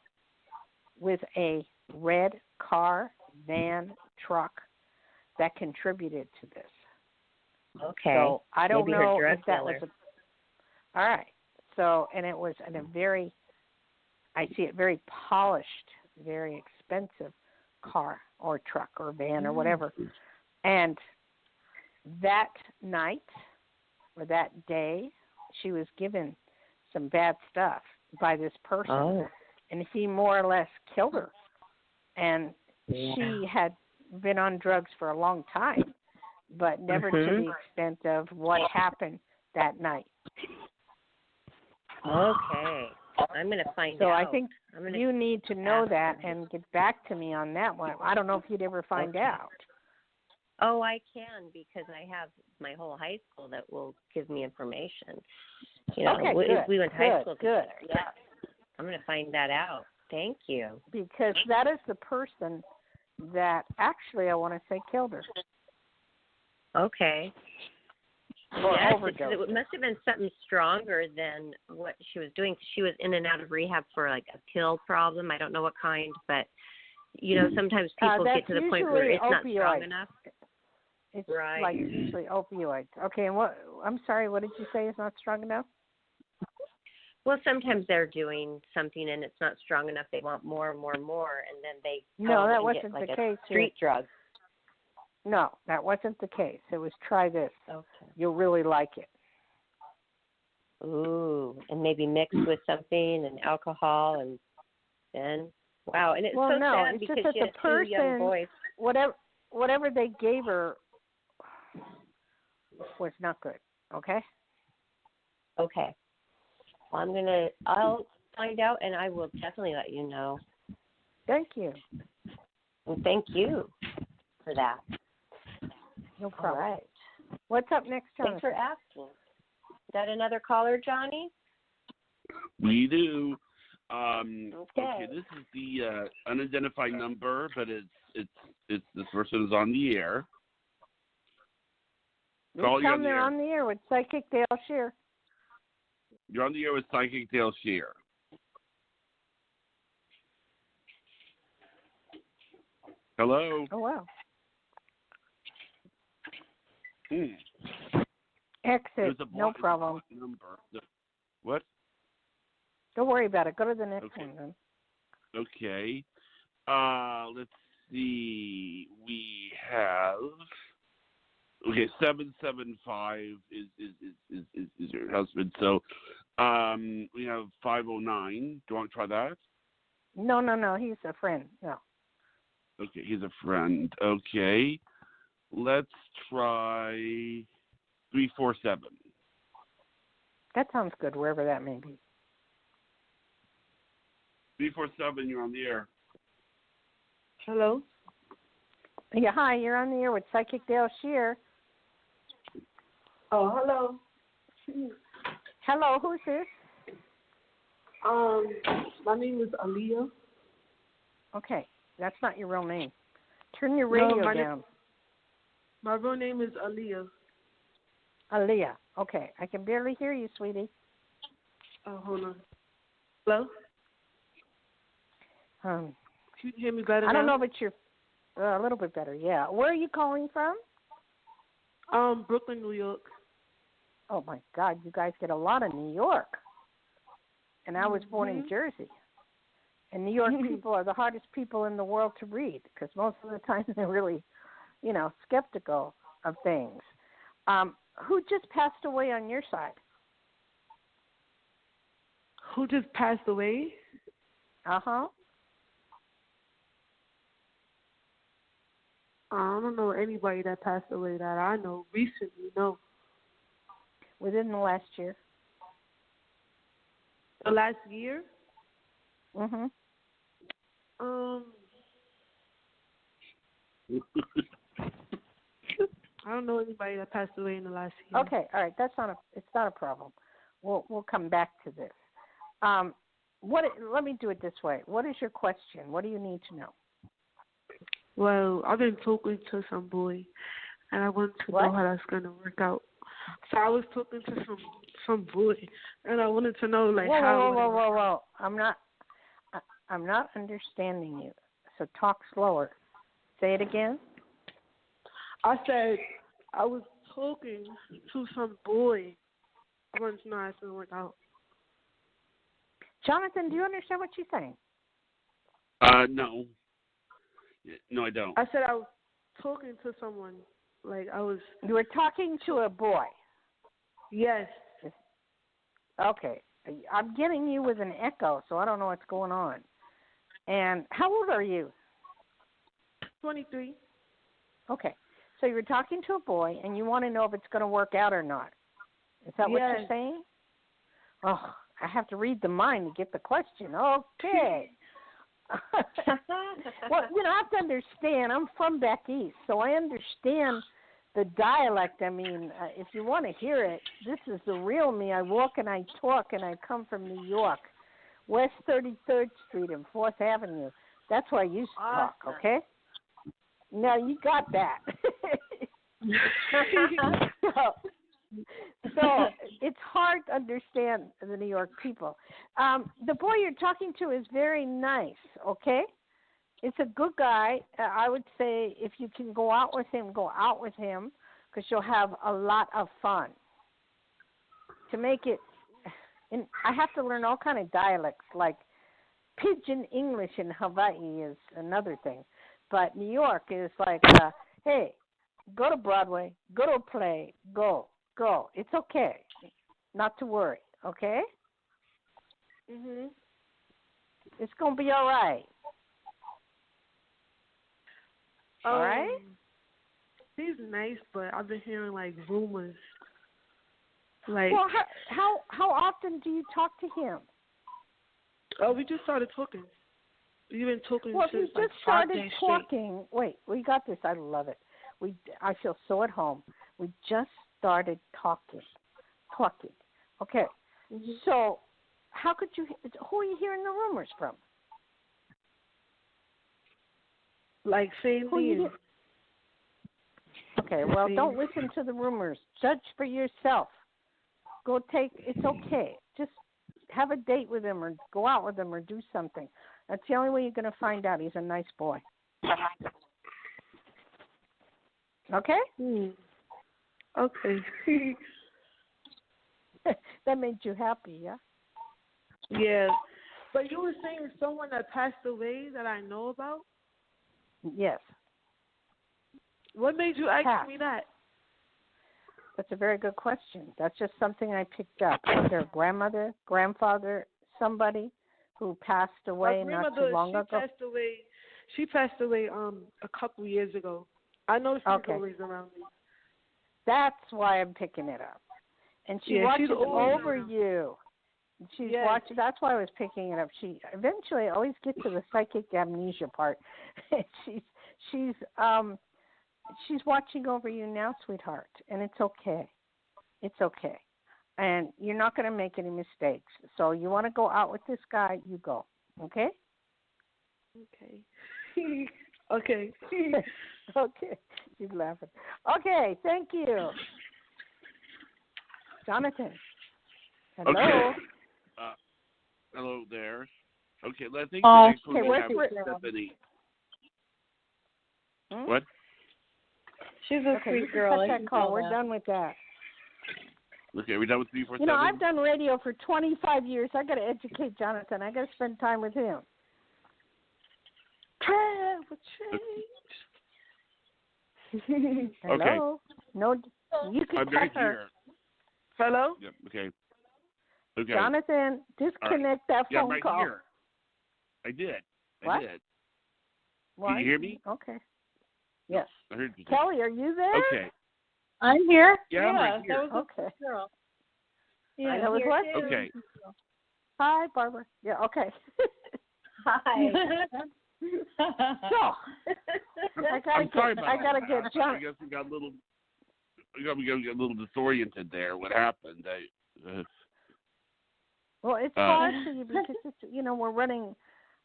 with a red car, van, truck that contributed to this. Okay. So I don't Maybe know her drug if that dealer. was all right. So, and it was in I see it very polished, very expensive car or truck or van or whatever. And that night or that day, she was given some bad stuff by this person. And he more or less killed her. and she had been on drugs for a long time, but never to the extent of what happened that night. Okay. I'm going to find out. So I think you need to know that and get back to me on that one. I don't know if you'd ever find out. Oh, I can, because I have my whole high school that will give me information. You know, we went to high school together. Yeah. I'm going to find that out. Thank you. Because that is the person that actually, I want to say, killed her. Okay. Yes, it must have been something stronger than what she was doing. She was in and out of rehab for like a pill problem. I don't know what kind, but you know, sometimes people get to the point where it's not strong enough. It's like usually opioids. Okay, and what? I'm sorry. What did you say is not strong enough? Well, sometimes they're doing something and it's not strong enough. They want more and more and more, and then they that wasn't get like the a case. Street drug. No, that wasn't the case. It was try this. Okay. You'll really like it. Ooh, and maybe mixed with something and alcohol, and then wow, and it's so sad because just she that has the person, 2 young boys. Whatever they gave her was not good. Okay. Okay. Well, I'll find out, and I will definitely let you know. Thank you. And thank you for that. No problem. All right. What's up next, Jonathan? Thanks for asking. Is that another caller, Johnny? We do. Okay, this is the unidentified number, but it's this person is on the air. Tell them they're on the air with Psychic Dayle Schear. You're on the air with Psychic Dayle Schear. Hello. Oh, wow. Exit. No problem. Number. What? Don't worry about it. Go to the next one then. Okay. Let's see. We have 775 is your husband. So we have 509. Do you want to try that? No. He's a friend. No. Okay, he's a friend. Okay. Let's try 347. That sounds good, wherever that may be. 347, you're on the air. Hello? Yeah, hi, you're on the air with Psychic Dayle Schear. Oh, hello. Hello, who's this? My name is Aaliyah. Okay, that's not your real name. Turn your radio down. My real name is Aaliyah. Aaliyah. Okay, I can barely hear you, sweetie. Oh, hold on. Hello? Can you hear me better now? I don't know, but you're a little bit better, yeah. Where are you calling from? Brooklyn, New York. Oh, my God, you guys get a lot of New York. And I was born in Jersey. And New York people are the hardest people in the world to read because most of the time they're really, skeptical of things. Who just passed away on your side? Who just passed away? Uh-huh. I don't know anybody that passed away that I know recently, no. Within the last year? The last year? Mm-hmm. I don't know anybody that passed away in the last year. Okay, all right. It's not a problem. We'll come back to this. Let me do it this way. What is your question? What do you need to know? Well, I've been talking to some boy, and I want to know how that's gonna work out. So I was talking to some boy, and I wanted to know how. Whoa! I'm not understanding you. So talk slower. Say it again. I said I was talking to some boy. I wanted to know how it's gonna work out. Jonathan, do you understand what she's saying? No. No, I don't. I said I was talking to someone. You were talking to a boy. Yes. Okay. I'm getting you with an echo, so I don't know what's going on. And how old are you? 23. Okay. So you're talking to a boy, and you want to know if it's going to work out or not. Is that what you're saying? Oh, I have to read the mind to get the question. Okay. Well, I have to understand. I'm from back east, so I understand the dialect. I mean, if you want to hear it, this is the real me. I walk and I talk, and I come from New York, West 33rd Street and 4th Avenue. That's where I used to talk, okay? Now, you got that. So it's hard to understand the New York people. The boy you're talking to is very nice, okay? It's a good guy. I would say if you can go out with him, go out with him because you'll have a lot of fun. To make it, and I have to learn all kind of dialects, like Pidgin English in Hawaii is another thing. But New York is like, hey, go to Broadway, go to a play, go. It's okay. Not to worry, okay? Mhm. It's going to be all right. All right? He's nice, but I've been hearing, like, rumors. Like, well, how often do you talk to him? Oh, we just started talking. We've been talking well, since, we just started talking. Wait, we got this. I love it. I feel so at home. We just started talking. Okay. Mm-hmm. So, who are you hearing the rumors from? Like family. Okay, well, don't listen to the rumors. Judge for yourself. It's okay. Just have a date with him or go out with him or do something. That's the only way you're going to find out he's a nice boy. Okay? Okay. That made you happy, yeah? Yeah. But you were saying someone that passed away that I know about? Yes. What made you ask me that? That's a very good question. That's just something I picked up. Their grandmother, grandfather, somebody who passed away not too long ago. She passed away a couple years ago. I know she's always around me. That's why I'm picking it up. And she watches over you. She's watching. That's why I was picking it up. She eventually always gets to the psychic amnesia part. She's watching over you now, sweetheart, and it's okay. It's okay. And you're not going to make any mistakes. So you want to go out with this guy, you go. Okay? Okay. Okay. Okay. She's laughing. Okay, thank you. Jonathan. Hello. Okay. Hello there. Okay, I think the next one we have Stephanie. What? She's a sweet girl. Cut that call. We're done with that. Okay, we done with 347? You know, I've done radio for 25 years. I got to educate Jonathan. I got to spend time with him. Hello. Okay. No, you can I'm right her. here. Hello. Yep. Okay. Okay. Jonathan, disconnect that phone right call. Here. I did. What? I did. What? Can you hear me? Okay. Yes. I heard you. Kelly, are you there? Okay. I'm here. Yeah, I'm right here. That was a girl. Yeah, that was what? Okay. Hi, Barbara. Yeah, okay. Hi. So, I gotta get John. I guess we got a little. We got a little disoriented there. What happened? Well, it's hard for you because it's, we're running.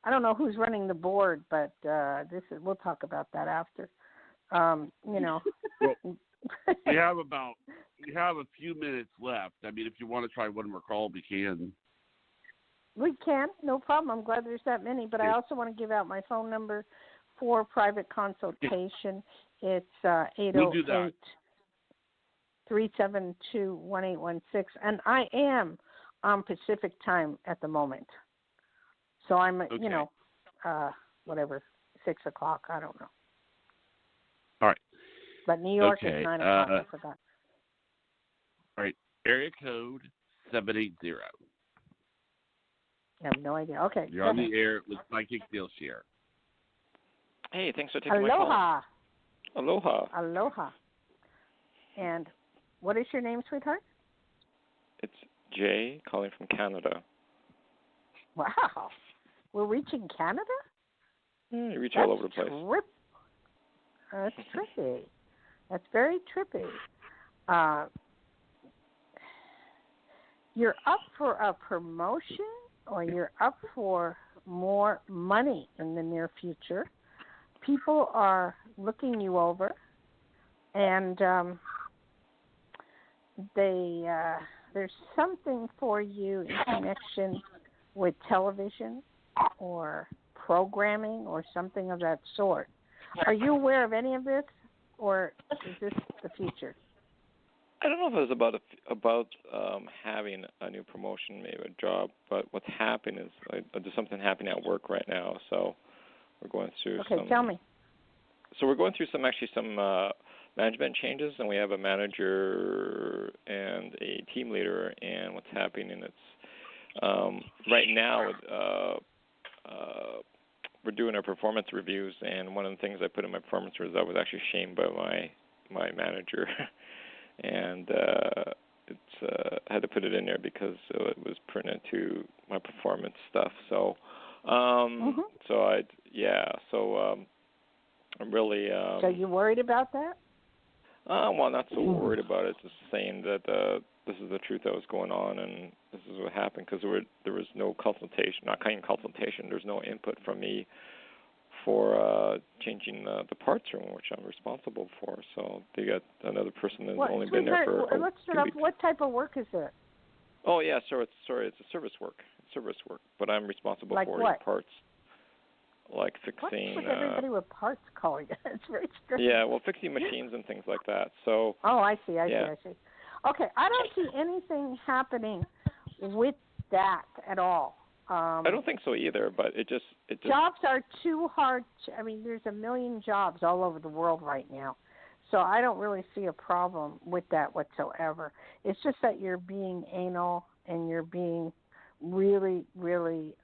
I don't know who's running the board, but we'll talk about that after. Well, we have a few minutes left. I mean, if you want to try one more call, we can. We can, no problem. I'm glad there's that many, but I also want to give out my phone number for private consultation. It's 808-372-1816, and I am on Pacific time at the moment. So I'm, whatever, 6 o'clock. I don't know. All right. But New York is 9 o'clock. I forgot. All right. Area code 780. I have no idea. Okay. You're on the air with Psychic Dayle Schear. Hey, thanks for taking my call. Aloha. Aloha. And what is your name, sweetheart? It's Jay calling from Canada. Wow. We're reaching Canada? Yeah, you reach all over the place. That's trippy. That's very trippy. You're up for a promotion, or you're up for more money in the near future. People are looking you over, and there's something for you in connection with television or programming or something of that sort. Are you aware of any of this, or is this the future? I don't know if it was about having a new promotion, maybe a job, but what's happening is there's something happening at work right now, so we're going through Okay, tell me. So we're going through some management changes, and we have a manager and a team leader, and what's happening is right now we're doing our performance reviews, and one of the things I put in my performance reviews I was actually shamed by my manager. And I had to put it in there because it was pertinent to my performance stuff. So, I'm really. So you worried about that? Well, not so worried about it. Just saying that this is the truth that was going on, and this is what happened because there was no consultation, not kind of consultation. There's no input from me for changing the parts room, which I'm responsible for. So they got another person that's only been there for let's start off. What type of work is it? Oh yeah, sorry, it's a service work. But I'm responsible for parts, like fixing. What's with everybody with parts calling it? It's very strange. Yeah, well, fixing machines and things like that. So. Oh, I see. Okay, I don't see anything happening with that at all. I don't think so either, but it just jobs are too hard. There's a million jobs all over the world right now, so I don't really see a problem with that whatsoever. It's just that you're being anal and you're being really, really.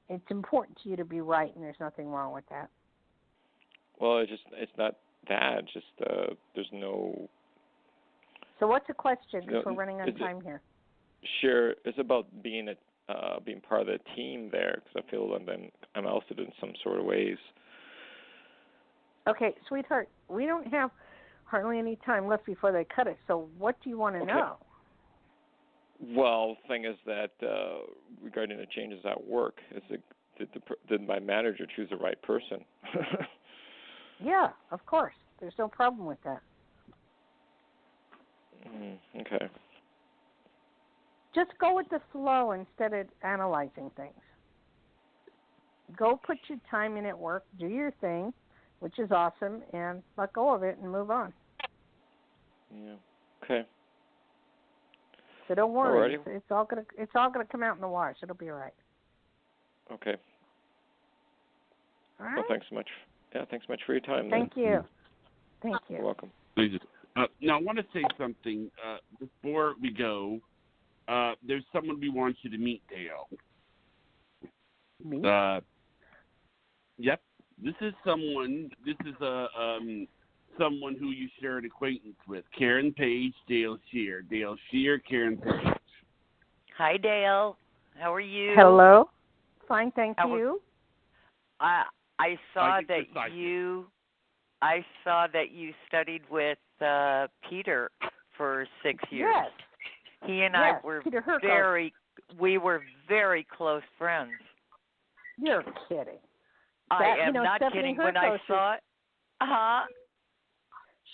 It's important to you to be right, and there's nothing wrong with that. Well, it's not that. Just there's no. So what's the question? Because we're running on time here. Sure, it's about being part of the team there, because I feel I'm ousted in some sort of ways. Okay, sweetheart, we don't have hardly any time left before they cut it. So what do you want to know? Well, the thing is that regarding the changes at work, did my manager choose the right person? Yeah, of course. There's no problem with that. Okay. Just go with the flow instead of analyzing things. Go put your time in at work, do your thing, which is awesome, and let go of it and move on. Yeah. Okay. So don't worry. Alrighty. It's all gonna come out in the wash. It'll be all right. Okay. All right. Well, thanks so much. Yeah, thanks so much for your time. Thank you. Thank you. You're welcome. Now, I want to say something before we go. There's someone we want you to meet, Dayle. Me? Yep. This is someone. This is someone who you share an acquaintance with. Karen Page, Dayle Schear. Dayle Schear, Karen Page. Hi, Dayle. How are you? Hello. Fine, thank you. I saw that you studied with Peter for 6 years. Yes. He and I were very close friends. You're kidding. I am not kidding. When I saw it,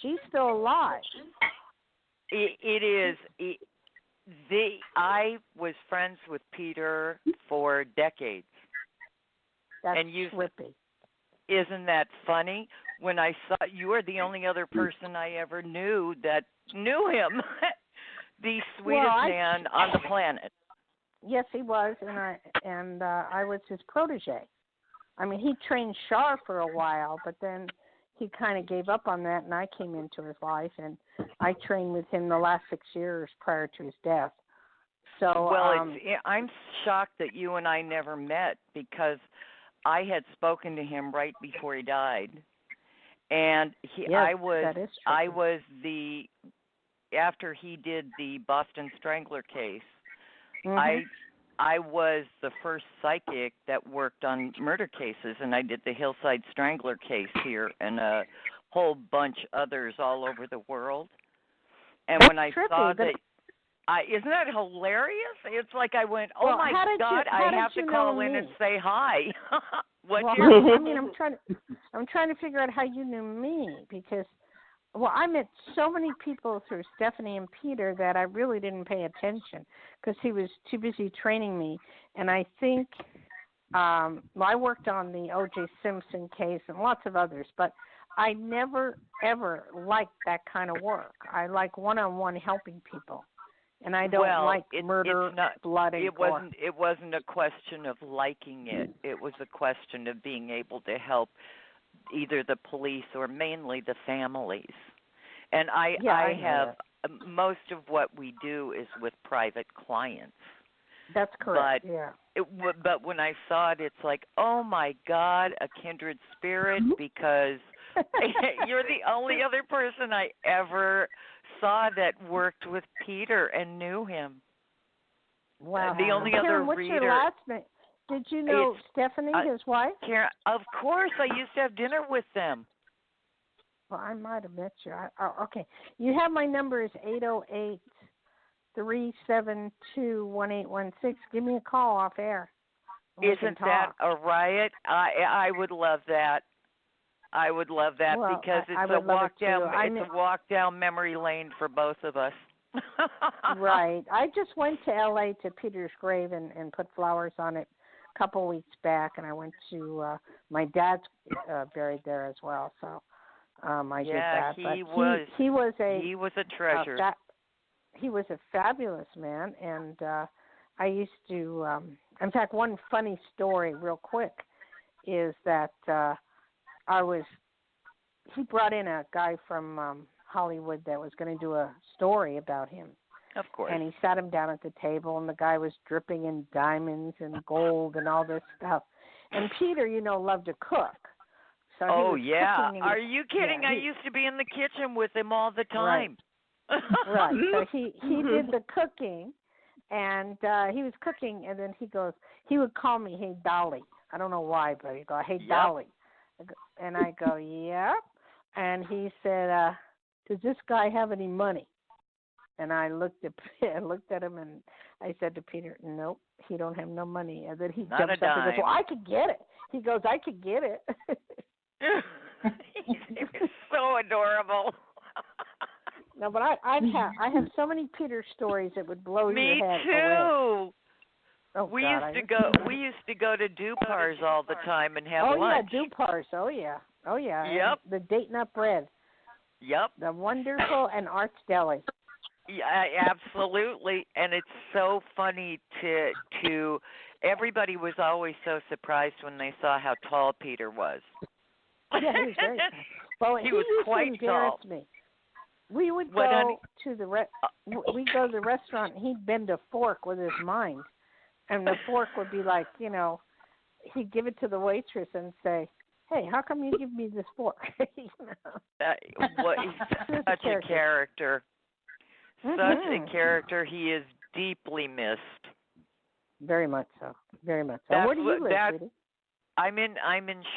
she's still alive. It is. I was friends with Peter for decades. That's trippy. Isn't that funny? When I saw you were the only other person I ever knew that knew him. The sweetest man on the planet. Yes, he was, and I was his protege. He trained Shar for a while, but then he kind of gave up on that, and I came into his life, and I trained with him the last 6 years prior to his death. So, I'm shocked that you and I never met because I had spoken to him right before he died, and yes, I was after he did the Boston Strangler case. I was the first psychic that worked on murder cases, and I did the Hillside Strangler case here and a whole bunch others all over the world. And when I saw that, isn't that hilarious? It's like I went, oh my God, I have to call in and say hi. I mean, I'm trying to figure out how you knew me because, well, I met so many people through Stephanie and Peter that I really didn't pay attention because he was too busy training me. And I think I worked on the O.J. Simpson case and lots of others, but I never, ever liked that kind of work. I like one-on-one helping people. And I don't like murder, blood, and gore. It wasn't a question of liking it. It was a question of being able to help either the police or mainly the families. And I have most of what we do is with private clients. That's correct. But when I saw it, it's like, oh my God, a kindred spirit, because you're the only other person I ever saw that worked with Peter and knew him. Wow. The only Karen, other what's reader. your last name? Did you know Stephanie, his wife? Karen, of course. I used to have dinner with them. Well, I might have met you. Okay. You have my number is 808-372-1816. Give me a call off air. Isn't that a riot? I would love that. I would love that because it's a walk down. It's a walk down memory lane for both of us. Right. I just went to L.A. to Peter's grave and put flowers on it a couple weeks back, and I went to my dad's buried there as well. So I did that. He was a treasure. He was a fabulous man, and I used to. In fact, one funny story, real quick, is that. He brought in a guy from Hollywood that was going to do a story about him. Of course. And he sat him down at the table, and the guy was dripping in diamonds and gold and all this stuff. And Peter, loved to cook. So Are you kidding? I used to be in the kitchen with him all the time. Right. So he did the cooking, and he was cooking, and then he would call me, hey, Dolly. I don't know why, but he'd go, hey, Dolly. And I go, yep. And he said, does this guy have any money? And I looked at him, and I said to Peter, nope, he don't have no money. And then he jumps up and goes, well, I could get it. He goes, I could get it. He's so adorable. No, but I have so many Peter stories that would blow your head away. Me too. Oh, we used to go to Dupar's all the time and have lunch. Oh yeah, Dupar's. Oh yeah. Yep. The Date Nut Bread. Yep. The wonderful and Arts Deli. Yeah, absolutely. And it's so funny to everybody was always so surprised when they saw how tall Peter was. Yeah, he was very tall. Well, he was quite tall. Me. We would go to the restaurant, and he'd bend a fork with his mind. And the fork would be like, he'd give it to the waitress and say, hey, how come you give me this fork? He's such a character. Such a character. He is deeply missed. Very much so. Very much so. Where do you live, sweetie? I'm in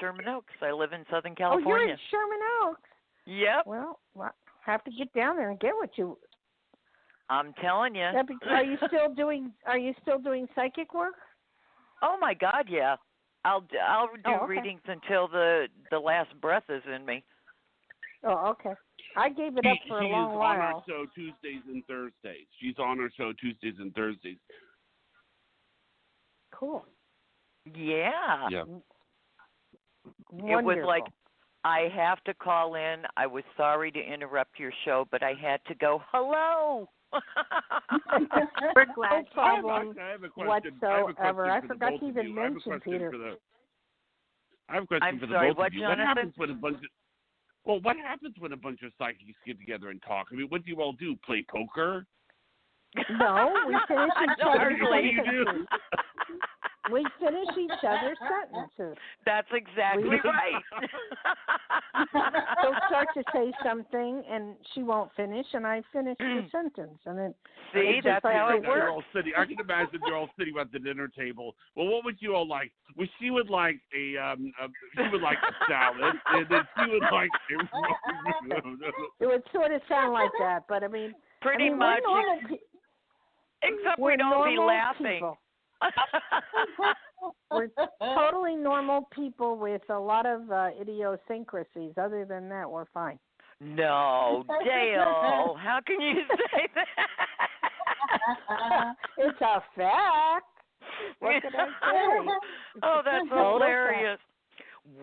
Sherman Oaks. I live in Southern California. Oh, you're in Sherman Oaks? Yep. Well, have to get down there and get what you... I'm telling you. Are you still doing psychic work? Oh my God, yeah. I'll do readings until the last breath is in me. Oh, okay. I gave it up for a long while. She's on our show Tuesdays and Thursdays. She's on our show Tuesdays and Thursdays. Cool. Yeah. Yeah. Wonderful. It was like, I have to call in. I was sorry to interrupt your show, but I had to go, hello. We're glad. No problem I have a whatsoever. I forgot to even mention Peter. I have a question for the both of you. What happens when a bunch of psychics get together and talk? I mean, what do you all do? Play poker? No, we finish each other's What do you do? We finish each other's sentences. That's exactly right. She'll start to say something, and she won't finish, and I finish the sentence, and it. See, that's how it works. I can imagine they're all sitting at the dinner table. Well, what would you all like? Well, she would like a salad, and then she would like It would sort of sound like that, but I mean, pretty much. Except we don't be laughing. We're totally normal people with a lot of idiosyncrasies. Other than that, we're fine. No, Dayle, how can you say that? It's a fact. What can I say? Oh, that's hilarious.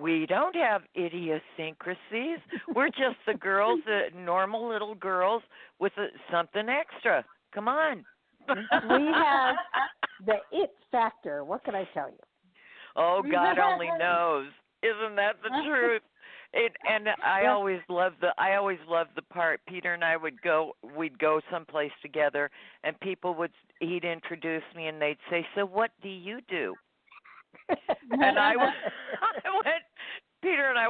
We don't have idiosyncrasies. We're just the girls, normal little girls with something extra. Come on. We have the it factor. What can I tell you? Oh, God only knows. Isn't that the truth? I always loved the part Peter and I we'd go someplace together, and he'd introduce me, and they'd say, "So what do you do?" And I went, Peter and I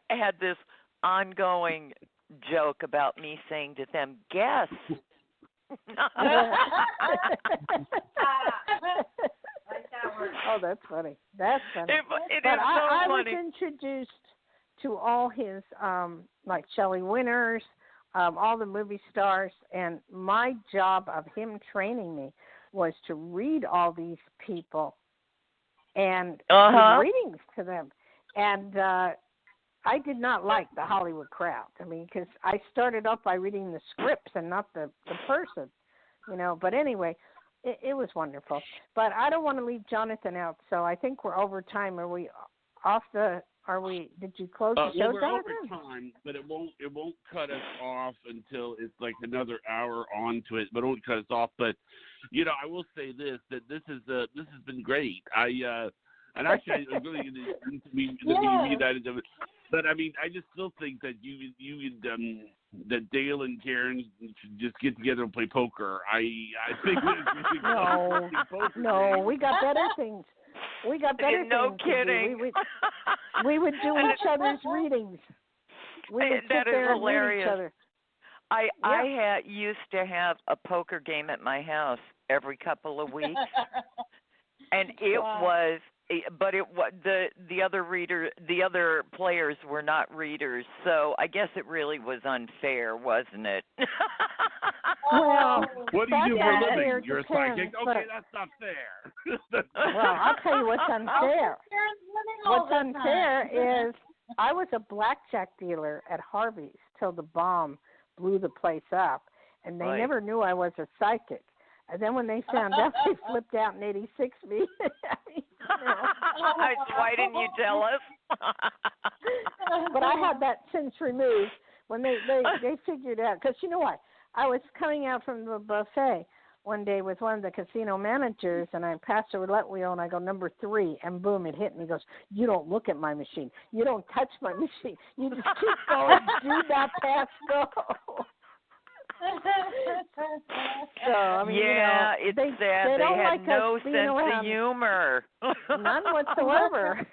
had this ongoing joke about me saying to them, "Guess." Oh, that's funny. That's funny. I was introduced to all his, like Shelley Winters, all the movie stars, and my job of him training me was to read all these people and give readings to them. And I did not like the Hollywood crowd. I mean, because I started off by reading the scripts and not the person, But anyway, it was wonderful. But I don't want to leave Jonathan out, so I think we're over time. Are we off the? Did you close the show, we're Jonathan? over time, but it won't cut us off until it's like another hour onto it. But it won't cut us off. But I will say this: that this has been great. And actually, I really need to be reunited. But I mean, I just still think that that Dayle and Karen should just get together and play poker. I think no, we got better things. We got better things. No kidding. We would do each other's readings. We would sit there and read each other. I used to have a poker game at my house every couple of weeks, and it was. But the other players were not readers, so I guess it really was unfair, wasn't it? Well, what do you do for a living? You're a psychic. Okay, that's not fair. Well, I'll tell you what's unfair. What's unfair is I was a blackjack dealer at Harvey's till the bomb blew the place up, and they never knew I was a psychic. And then when they found out, they flipped out and 86 me. Why didn't you tell us? But I had that since removed when they figured out. Because you know what? I was coming out from the buffet one day with one of the casino managers, and I passed a roulette wheel, and I go, number 3, and boom, it hit me. He goes, you don't look at my machine. You don't touch my machine. You just keep going. Do not pass go. So, I mean, it's sad. They had like no sense of humor. None whatsoever.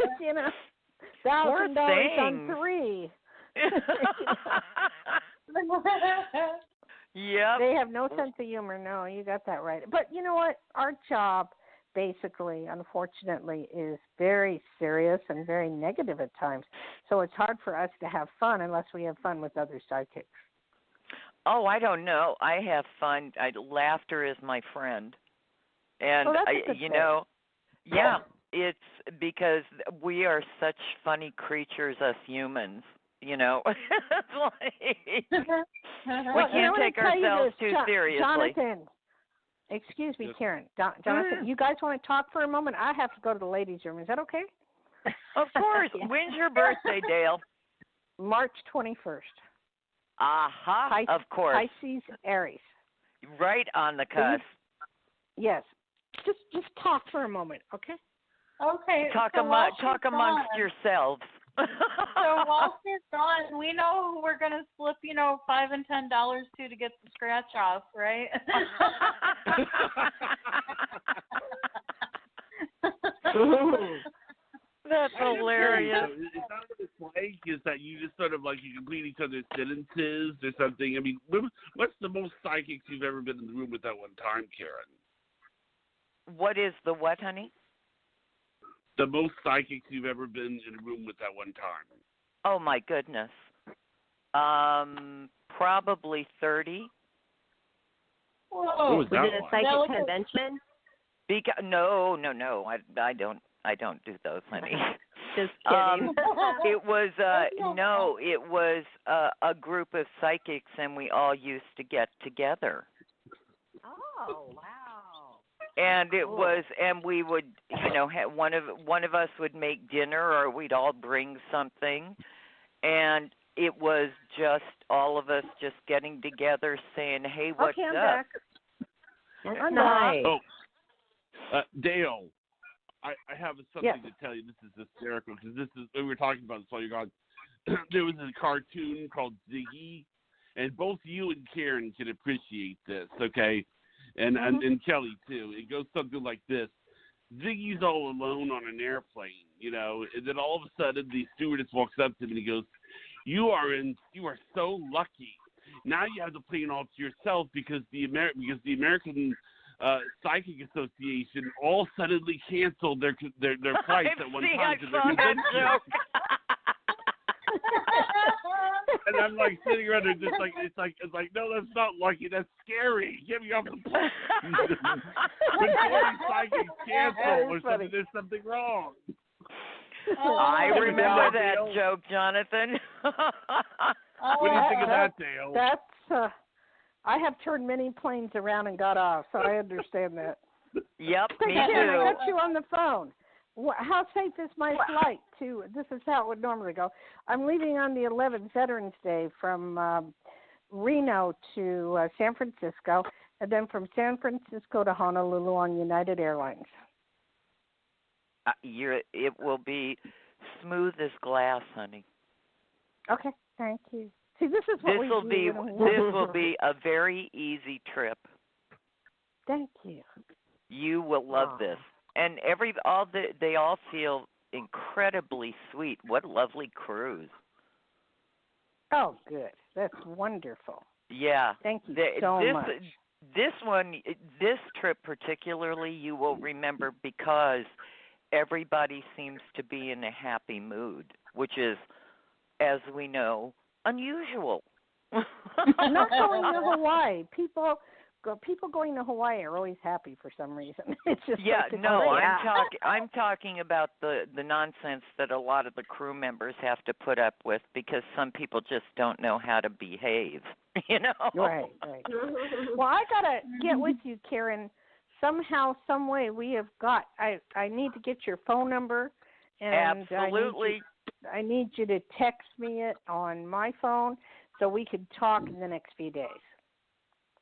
$1,000 on 3. Yeah. They have no sense of humor. No, you got that right. But you know what? Our job, basically, unfortunately, is very serious and very negative at times. So it's hard for us to have fun unless we have fun with other sidekicks. Oh, I don't know. I have fun. Laughter is my friend. And, yeah, it's because we are such funny creatures, us humans, It's like, we can't take ourselves too seriously. Jonathan, excuse me, Karen. Jonathan, you guys want to talk for a moment? I have to go to the ladies' room. Is that okay? Of course. When's your birthday, Dayle? March 21st. Aha, of course. Pisces, Aries. Right on the cusp. Yes. Just talk for a moment, okay? Okay. Talk amongst yourselves. So while she's gone, we know who we're gonna slip, $5 and $10 to get the scratch off, right? That's hilarious. Is that what it's like? Is that you just sort of like you complete each other's sentences or something? I mean, what's the most psychics you've ever been in the room with at one time, Karen? What is the what, honey? The most psychics you've ever been in a room with at one time. Oh my goodness. Probably 30. Whoa! Was it a psychic convention? No. I don't do those, honey. Just kidding. It was it was a group of psychics, and we all used to get together. Oh wow! And it was, and we would, one of us would make dinner, or we'd all bring something, and it was just all of us just getting together, saying, "Hey, what's I'm up?" Back. That's nice. Oh, Dayle, I have something to tell you. This is hysterical because we were talking about this while you're gone. There was a cartoon called Ziggy, and both you and Karen can appreciate this, okay? And Kelly too. It goes something like this: Ziggy's all alone on an airplane, and then all of a sudden the stewardess walks up to him and he goes, "You are so lucky. Now you have the plane all to yourself because the American Psychic Association all suddenly canceled their flights at one time to their convention." And I'm like sitting around there just like it's like no, that's not lucky, that's scary. Get me off the plane. When 40 psychics cancel or something, there's something wrong. I remember that joke, Jonathan. What do you think of that, Dayle? That's I have turned many planes around and got off, so I understand that. Yep, me too. I got you on the phone. How safe is my flight to? This is how it would normally go. I'm leaving on the 11th, Veterans Day, from Reno to San Francisco, and then from San Francisco to Honolulu on United Airlines. It will be smooth as glass, honey. Okay, thank you. See, this is what This will be a very easy trip. Thank you. You will love this, and they all feel incredibly sweet. What a lovely cruise. Oh, good. That's wonderful. Yeah. Thank you so much. This trip particularly, you will remember because everybody seems to be in a happy mood, which is, as we know, unusual. Not going to Hawaii. People going to Hawaii are always happy for some reason. It's just I'm talking about the nonsense that a lot of the crew members have to put up with because some people just don't know how to behave. Right. Well, I gotta get with you, Karen. Somehow, some way, we have got. I need to get your phone number. And absolutely. I need you to text me it on my phone so we could talk in the next few days.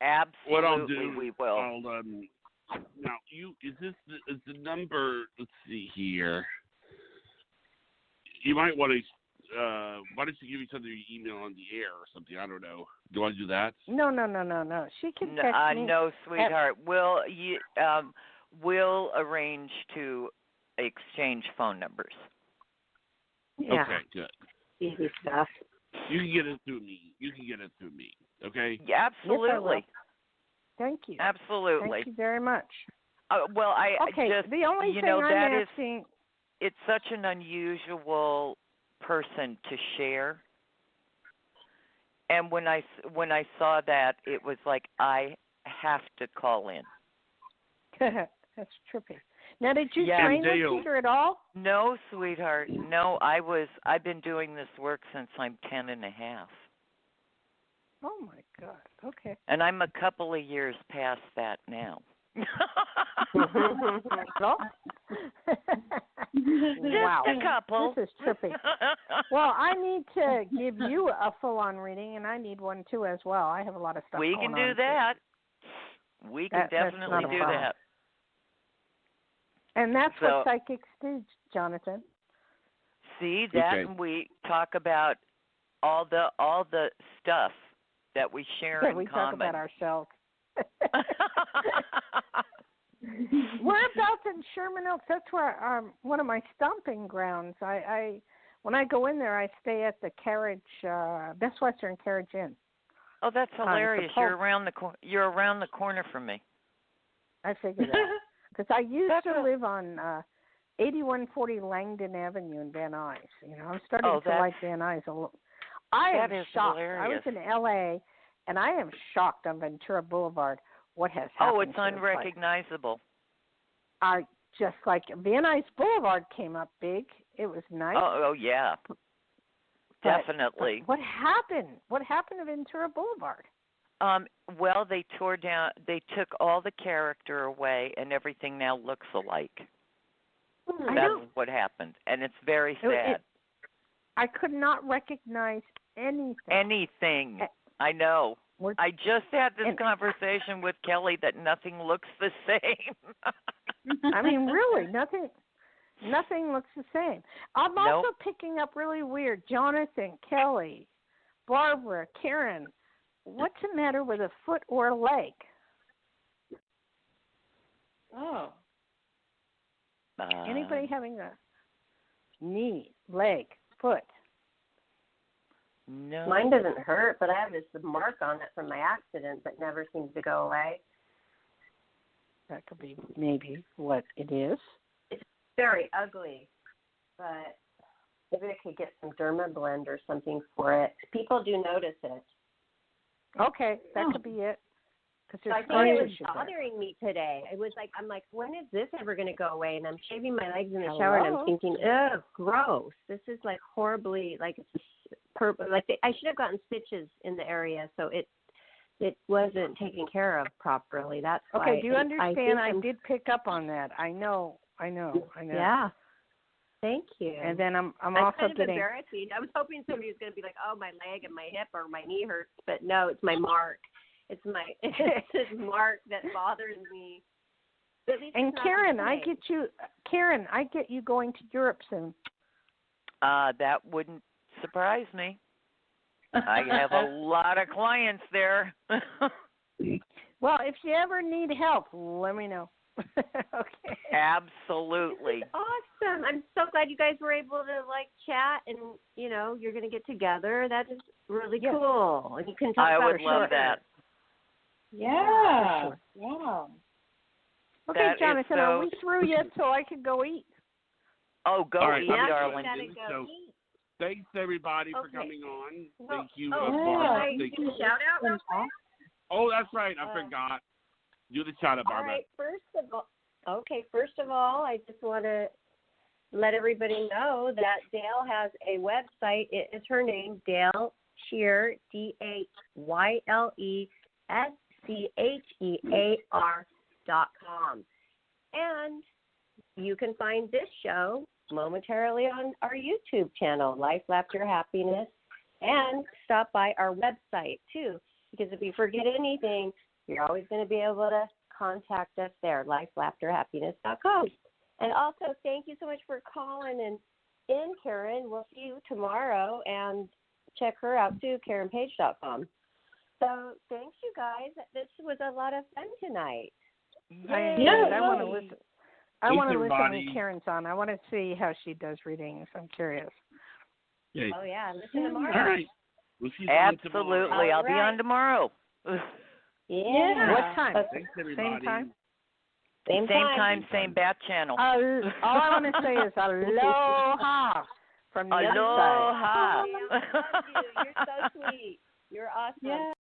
Absolutely, what I'll do, we will. Now, is the number? Let's see here. You might want to. Why don't you give each other your email on the air or something? I don't know. Do you want to do that? No. She can text me. No, sweetheart. We'll arrange to exchange phone numbers. Yeah. Okay, good. Easy stuff. You can get it through me. Okay? Yeah, absolutely. Yes, thank you. Absolutely. Thank you very much. The only thing I'm asking. It's such an unusual person to share. And when I saw that, it was like I have to call in. That's trippy. Now, did you train with Peter at all? No, sweetheart. No, I've been doing this work since I'm 10 and a half. Oh, my God. Okay. And I'm a couple of years past that now. Wow. Just a couple. This is trippy. Well, I need to give you a full-on reading, and I need one, too, as well. I have a lot of stuff We can do that. We can definitely do that. And that's what psychics do, Jonathan. See, we talk about all the stuff that we share in we common. Talk about ourselves. Whereabouts in Sherman Oaks? That's where one of my stomping grounds. I when I go in there, I stay at the Carriage Best Western Carriage Inn. Oh, that's hilarious! You're around the corner from me. I figured that because I used to live on 8140 Langdon Avenue in Van Nuys. You know, I'm starting to like Van Nuys a little. I am shocked. Hilarious. I was in LA, and I am shocked on Ventura Boulevard. What has happened? Oh, it's unrecognizable. Just like Van Nuys Boulevard came up big. It was nice. Oh yeah. Definitely. But what happened? What happened to Ventura Boulevard? Well, they tore down. They took all the character away, and everything now looks alike. That's what happened, and it's very sad. I could not recognize anything. Anything. I know. I just had this conversation with Kelly that nothing looks the same. I mean, really, nothing looks the same. I'm also picking up really weird. Jonathan, Kelly, Barbara, Karen, what's the matter with a foot or a leg? Oh. Anybody having a knee, leg, foot? No. Mine doesn't hurt, but I have this mark on it from my accident that never seems to go away. That could be maybe what it is. It's very ugly, but maybe I could get some Dermablend or something for it. People do notice it. Okay, that could be it. So I think it was bothering me today. It was like, I'm like, when is this ever going to go away? And I'm shaving my legs in the shower, and I'm thinking, ugh, gross. This is like horribly, like it's purple. Like I should have gotten stitches in the area, so it wasn't taken care of properly. That's why. Okay, do you understand? I did pick up on that. I know. Yeah. Thank you. And then I'm also kind of getting embarrassing. I was hoping somebody was going to be like, oh, my leg and my hip or my knee hurts, but no, it's my mark. It's this mark that bothers me. And Karen, I get you going to Europe soon. That wouldn't surprise me. I have a lot of clients there. Well, if you ever need help, let me know. Okay. Absolutely. Awesome. I'm so glad you guys were able to chat and you're going to get together. That is really cool. And you can talk about I would love that. Yeah. Wow. Okay, that Jonathan, are we through yet so I can go eat? Oh, go eat, darling. Thanks, everybody, for coming on. Thank you. Shout out real quick? Oh, that's right. I forgot. Do the shout out, Barbara. All right. First of all, I just want to let everybody know that Dayle has a website. It is her name, Dayle Schear, DaylesChear.com. And you can find this show momentarily on our YouTube channel, Life, Laughter, Happiness, and stop by our website too, because if you forget anything, you're always going to be able to contact us there, lifelaughterhappiness.com. And also, thank you so much for calling in, Karen. We'll see you tomorrow, and check her out too, KarenPage.com. So thanks, you guys. This was a lot of fun tonight. I want to listen. I want to listen when Karen's on. I want to see how she does readings. I'm curious. Yeah. Oh, yeah. Listen tomorrow. All right. We'll see you Absolutely. I'll be on tomorrow. Yeah. What time? Thanks, everybody. Same time? Same time, same bat channel. All I want to say is aloha from the other side. Aloha. You're so sweet. You're awesome. Yeah.